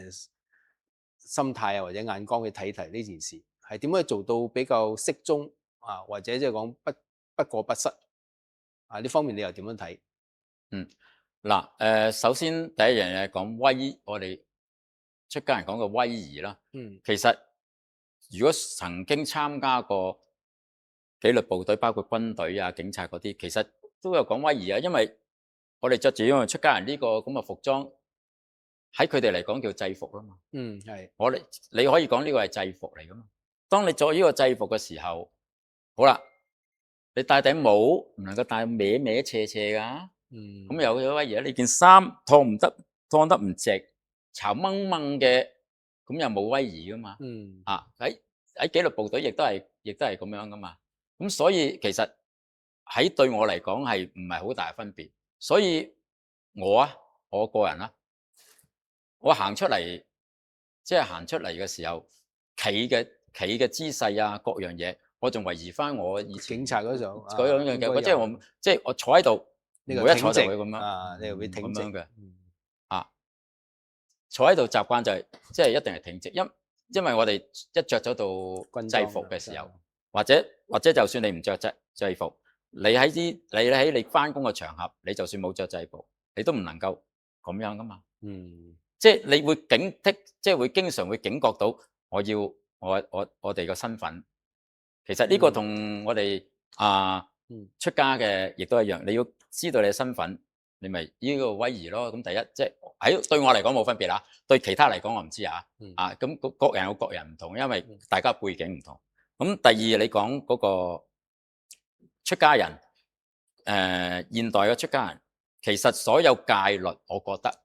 心態或者眼光去睇呢件事？係點樣做到比較適中或者即係講不過不失？呢方面你又點樣睇？首先第一樣嘢講我哋出家人講嘅威儀啦。其實如果曾經參加過紀律部隊，包括軍隊啊、警察嗰啲，其實都有講威儀啊。因為我哋着住因為出家人呢個咁嘅服裝，喺佢哋嚟講叫制服啦嘛。係。你可以講呢個係制服嚟噶嘛。當你着呢個制服嘅時候，好啦，你戴頂帽唔能夠戴歪歪斜斜噶。咁有威儀，你件衫燙得唔直，巢掹掹嘅，咁又冇威儀噶嘛。喺紀律部隊亦都係咁樣噶嘛。咁所以其實喺對我嚟講係唔係好大分別。所以我個人啦，我行出嚟，即係行出嚟嘅時候，企嘅姿勢啊，各樣嘢，我仲維持翻我以前警察嗰種樣嘅。即係我坐喺度，呢唔會一坐就挺直會咁樣啊，你會挺直咁樣嘅嗯啊。坐喺度習慣就係即係一定係挺直，因為我哋一着咗到軍裝制服嘅時候啊，或者就算你唔着制服，你喺你翻工嘅場合，你就算冇着制服，你都唔能夠咁樣噶嘛。嗯即係你會警惕，即係會經常會警覺到我要我哋個身份。其實呢個同我哋嗯出家嘅亦都一樣，你要知道你嘅身份，你咪呢個威儀咯。咁第一即係對我嚟講冇分別啦，對其他嚟講我唔知啊。嗯咁各人有各人唔同，因為嗯大家背景唔同。咁第二你講嗰個出家人，現代嘅出家人，其實所有戒律，我覺得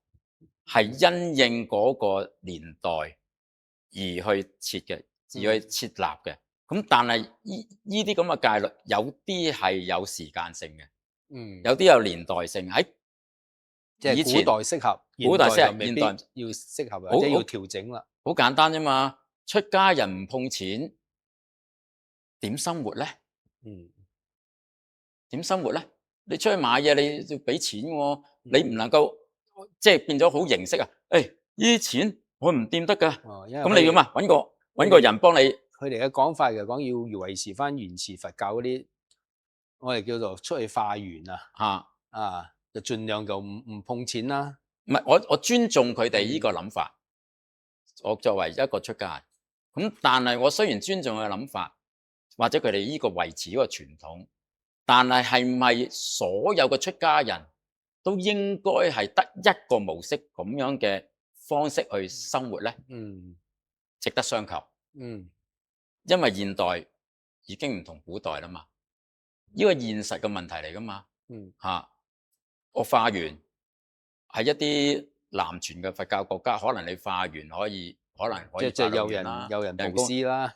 係因應嗰個年代而去設嘅，而去設立嘅。咁但係呢啲咁嘅戒律，有啲係有時間性嘅，嗯，有啲有年代性。喺即係古以前代適合，古代適合就未必現代要適合，好或者要好調整啦。好簡單啫嘛。出家人唔碰錢，點生活咧？嗯點生活咧？你出去買嘢你要俾錢喎，你嗯唔能夠即係變咗好形式啊！誒，呢啲錢我唔掂得㗎，哦，因為咁你點啊？揾個人幫你佢哋嘅講法就講要維持翻原始佛教嗰啲，我哋叫做出去化緣嚇，就盡量就唔碰錢啦。唔係我尊重佢哋呢個諗法。我作為一個出家人，咁但係我雖然尊重佢嘅諗法，或者佢哋呢個維持呢個傳統，但係係咪所有嘅出家人都應該係得一個模式咁樣嘅方式去生活咧？嗯值得商榷，嗯因為現代已經唔同古代啦嘛，呢個現實嘅問題嚟噶嘛嗯嚇。我化緣係一啲南傳嘅佛教國家，可能你化緣可能可以即係化到緣啦，有人布人工施啦。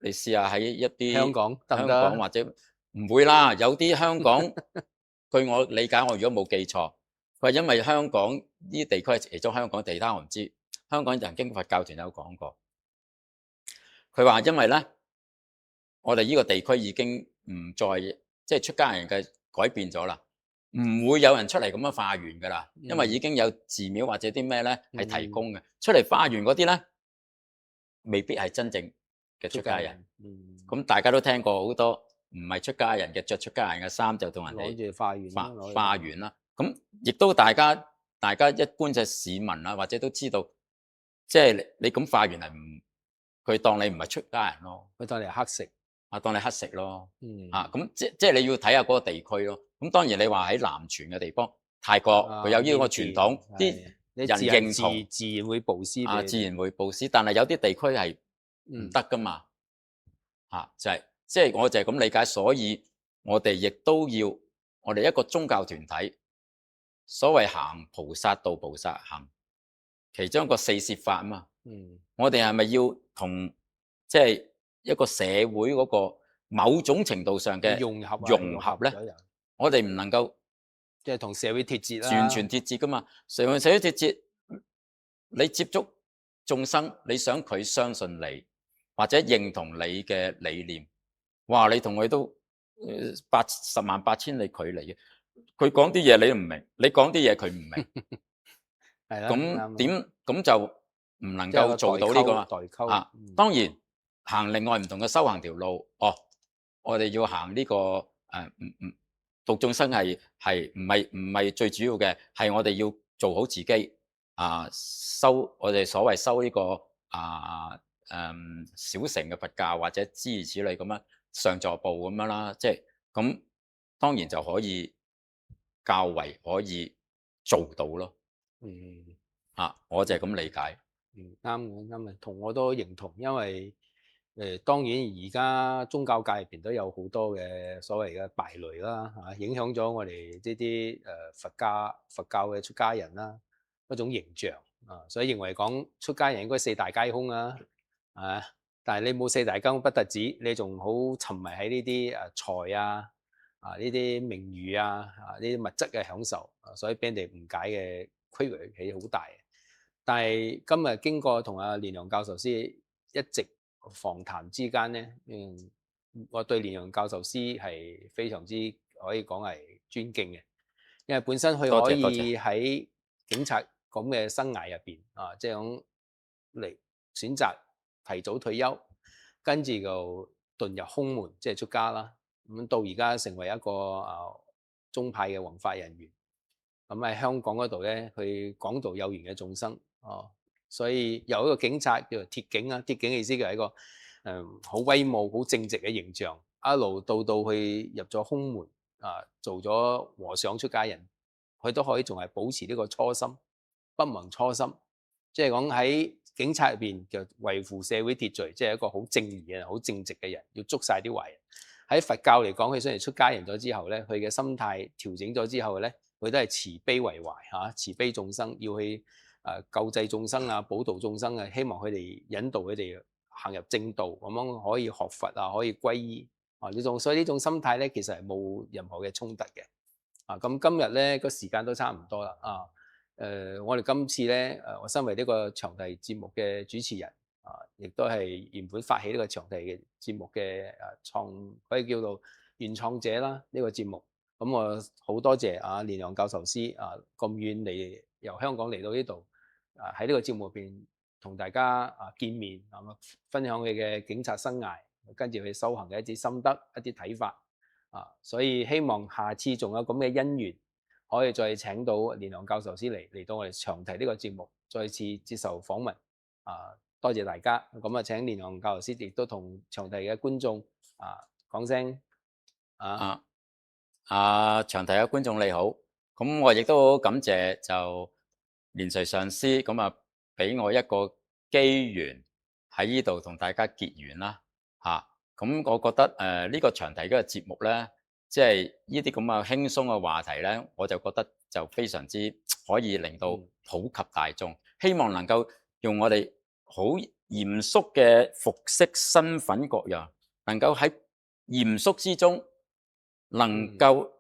你試下喺一啲香港得唔香得啊港或者唔會啦，有啲香港據我理解，我如果冇記錯，佢話因為香港呢啲地區係其中香港地，他我唔知。香港人經佛教團有講過，佢話因為咧，我哋呢個地區已經唔再即係出家人嘅改變咗啦，唔會有人出嚟咁樣化緣噶啦，因為已經有寺廟或者啲咩咧係提供嘅，出嚟化緣嗰啲咧未必係真正嘅出家人。咁大家都聽過好多唔係出家人嘅着出家人嘅衫就同人哋攞住化緣啦，化緣啦。咁亦都大家一般嘅市民啊，或者都知道，即係你咁化緣係唔佢當你唔係出家人咯，佢當你係黑食。當你乞食咯。嗯咁即係你要睇下嗰個地區咯。咁當然你話喺南傳嘅地方，泰國佢有呢個傳統，啲你人認同自然會布施俾你自然會布施，但係有啲地區係唔得噶嘛。即係我就係咁理解，所以我哋亦都要我哋一個宗教團體，所謂行菩薩道、菩薩行，其中一個四攝法啊嘛。我哋係咪要同即係一個社會嗰個某種程度上嘅融合咧？我哋唔能夠即係同社會脫節啦，完全脫節噶嘛。社會脫節，你接觸眾生，你想佢相信你或者認同你嘅理念，哇！你同佢都10萬8千里距離嘅，佢講啲嘢你都唔明，你講啲嘢佢唔明，係啦。咁就唔能夠做到呢個代溝。當然行另外唔同嘅修行條路，我哋要行呢個度眾生係唔係最主要嘅，係我哋要做好自己修我哋所謂修呢個小乘嘅佛教或者諸如此類咁樣上座部咁樣啦，即係咁當然就可以較為可以做到咯。我就係咁理解。啱嘅，同我都認同，因為當然而家宗教界入邊都有好多嘅所謂嘅敗類啦，影響咗我哋呢啲佛教嘅出家人啦嗰種形象所以認為講出家人應該四大皆空但係你冇四大皆空不特止，你仲好沉迷喺呢啲財呢啲名譽呢啲物質嘅享受所以俾人哋誤解嘅區域係好大。但係今日經過同阿連陽教授師一直訪談之間咧，我對連陽教授師係非常之可以講係尊敬嘅，因為本身佢可多謝以喺警察咁嘅生涯入邊啊，即係講嚟選擇提早退休，跟住就遁入空門，即係出家啦。咁到而家成為一個宗派嘅弘法人員。咁喺香港嗰度咧，佢講道有緣嘅眾生哦，所以有一個警察叫做鐵警啊，鐵警嘅意思就係一個好威武、好正直嘅形象，一路到去入咗空門啊，做咗和尚出家人，佢都可以仲係保持呢個初心，不忘初心，即係講喺警察入邊就維護社會秩序，即係一個好正義嘅人、好正直嘅人，要捉晒啲壞人。喺佛教嚟講，佢雖然出家人咗之後咧，佢嘅心態調整咗之後咧，佢都係慈悲為懷嚇，慈悲眾生，要去救濟眾生啊，保度眾生啊，希望佢哋引導佢哋行入正道，咁樣可以學佛啊，可以歸依啊呢種，所以呢種心態咧，其實係冇任何嘅衝突嘅啊。咁今日咧個時間都差唔多啦啊。我哋今次咧我身為呢個長題節目嘅主持人啊，亦都係原本發起呢個長題嘅節目嘅可以叫做原創者啦。呢個節目咁我好多謝連陽教授師咁遠嚟由香港嚟到呢度喺呢個節目入邊同大家見面分享佢嘅警察生涯，跟住佢修行嘅一啲心得、一啲睇法所以希望下次仲有咁嘅因緣，可以再請到連陽教授師嚟到我哋長題呢個節目，再次接受訪問多謝大家。咁請連陽教授師亦都同長題嘅觀眾講聲長題嘅觀眾你好，咁我亦都好感謝就連瑞上師咁俾我一個機緣喺呢度同大家結緣啦咁我覺得呢個長題嘅個節目咧，即係呢啲咁嘅輕鬆嘅話題咧，我就覺得就非常之可以令到普及大眾，希望能夠用我哋好嚴肅嘅服飾身份各樣，能夠喺嚴肅之中能夠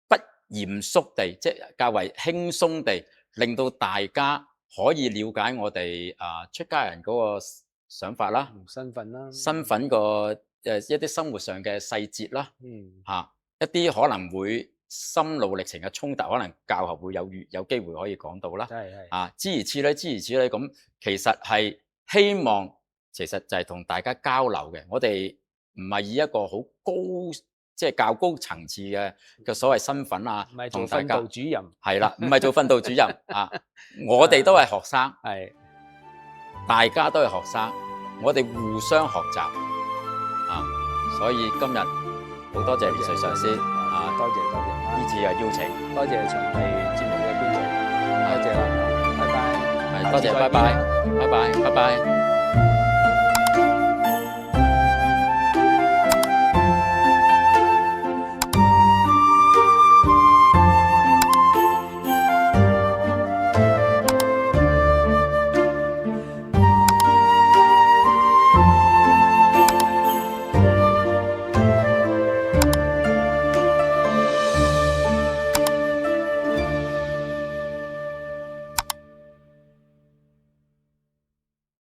不嚴肅地，即係較為輕鬆地，令到大家可以了解我哋出家人嗰個想法啦、身份個一啲生活上嘅細節啦，一啲可能會心路歷程嘅衝突，可能較後會有機會可以講到啦，諸如此類咁，其實係希望其實就係同大家交流嘅，我哋唔係以一個好高即係較高層次嘅所謂身份唔係做同大家訓導主任，係啦，唔係做訓導主任我哋都係學生，大家都係學生，我哋互相學習所以今日好多謝連瑞上師多謝呢次嘅邀請，多謝長題節目嘅觀眾，多謝啦，拜拜，多謝，拜拜。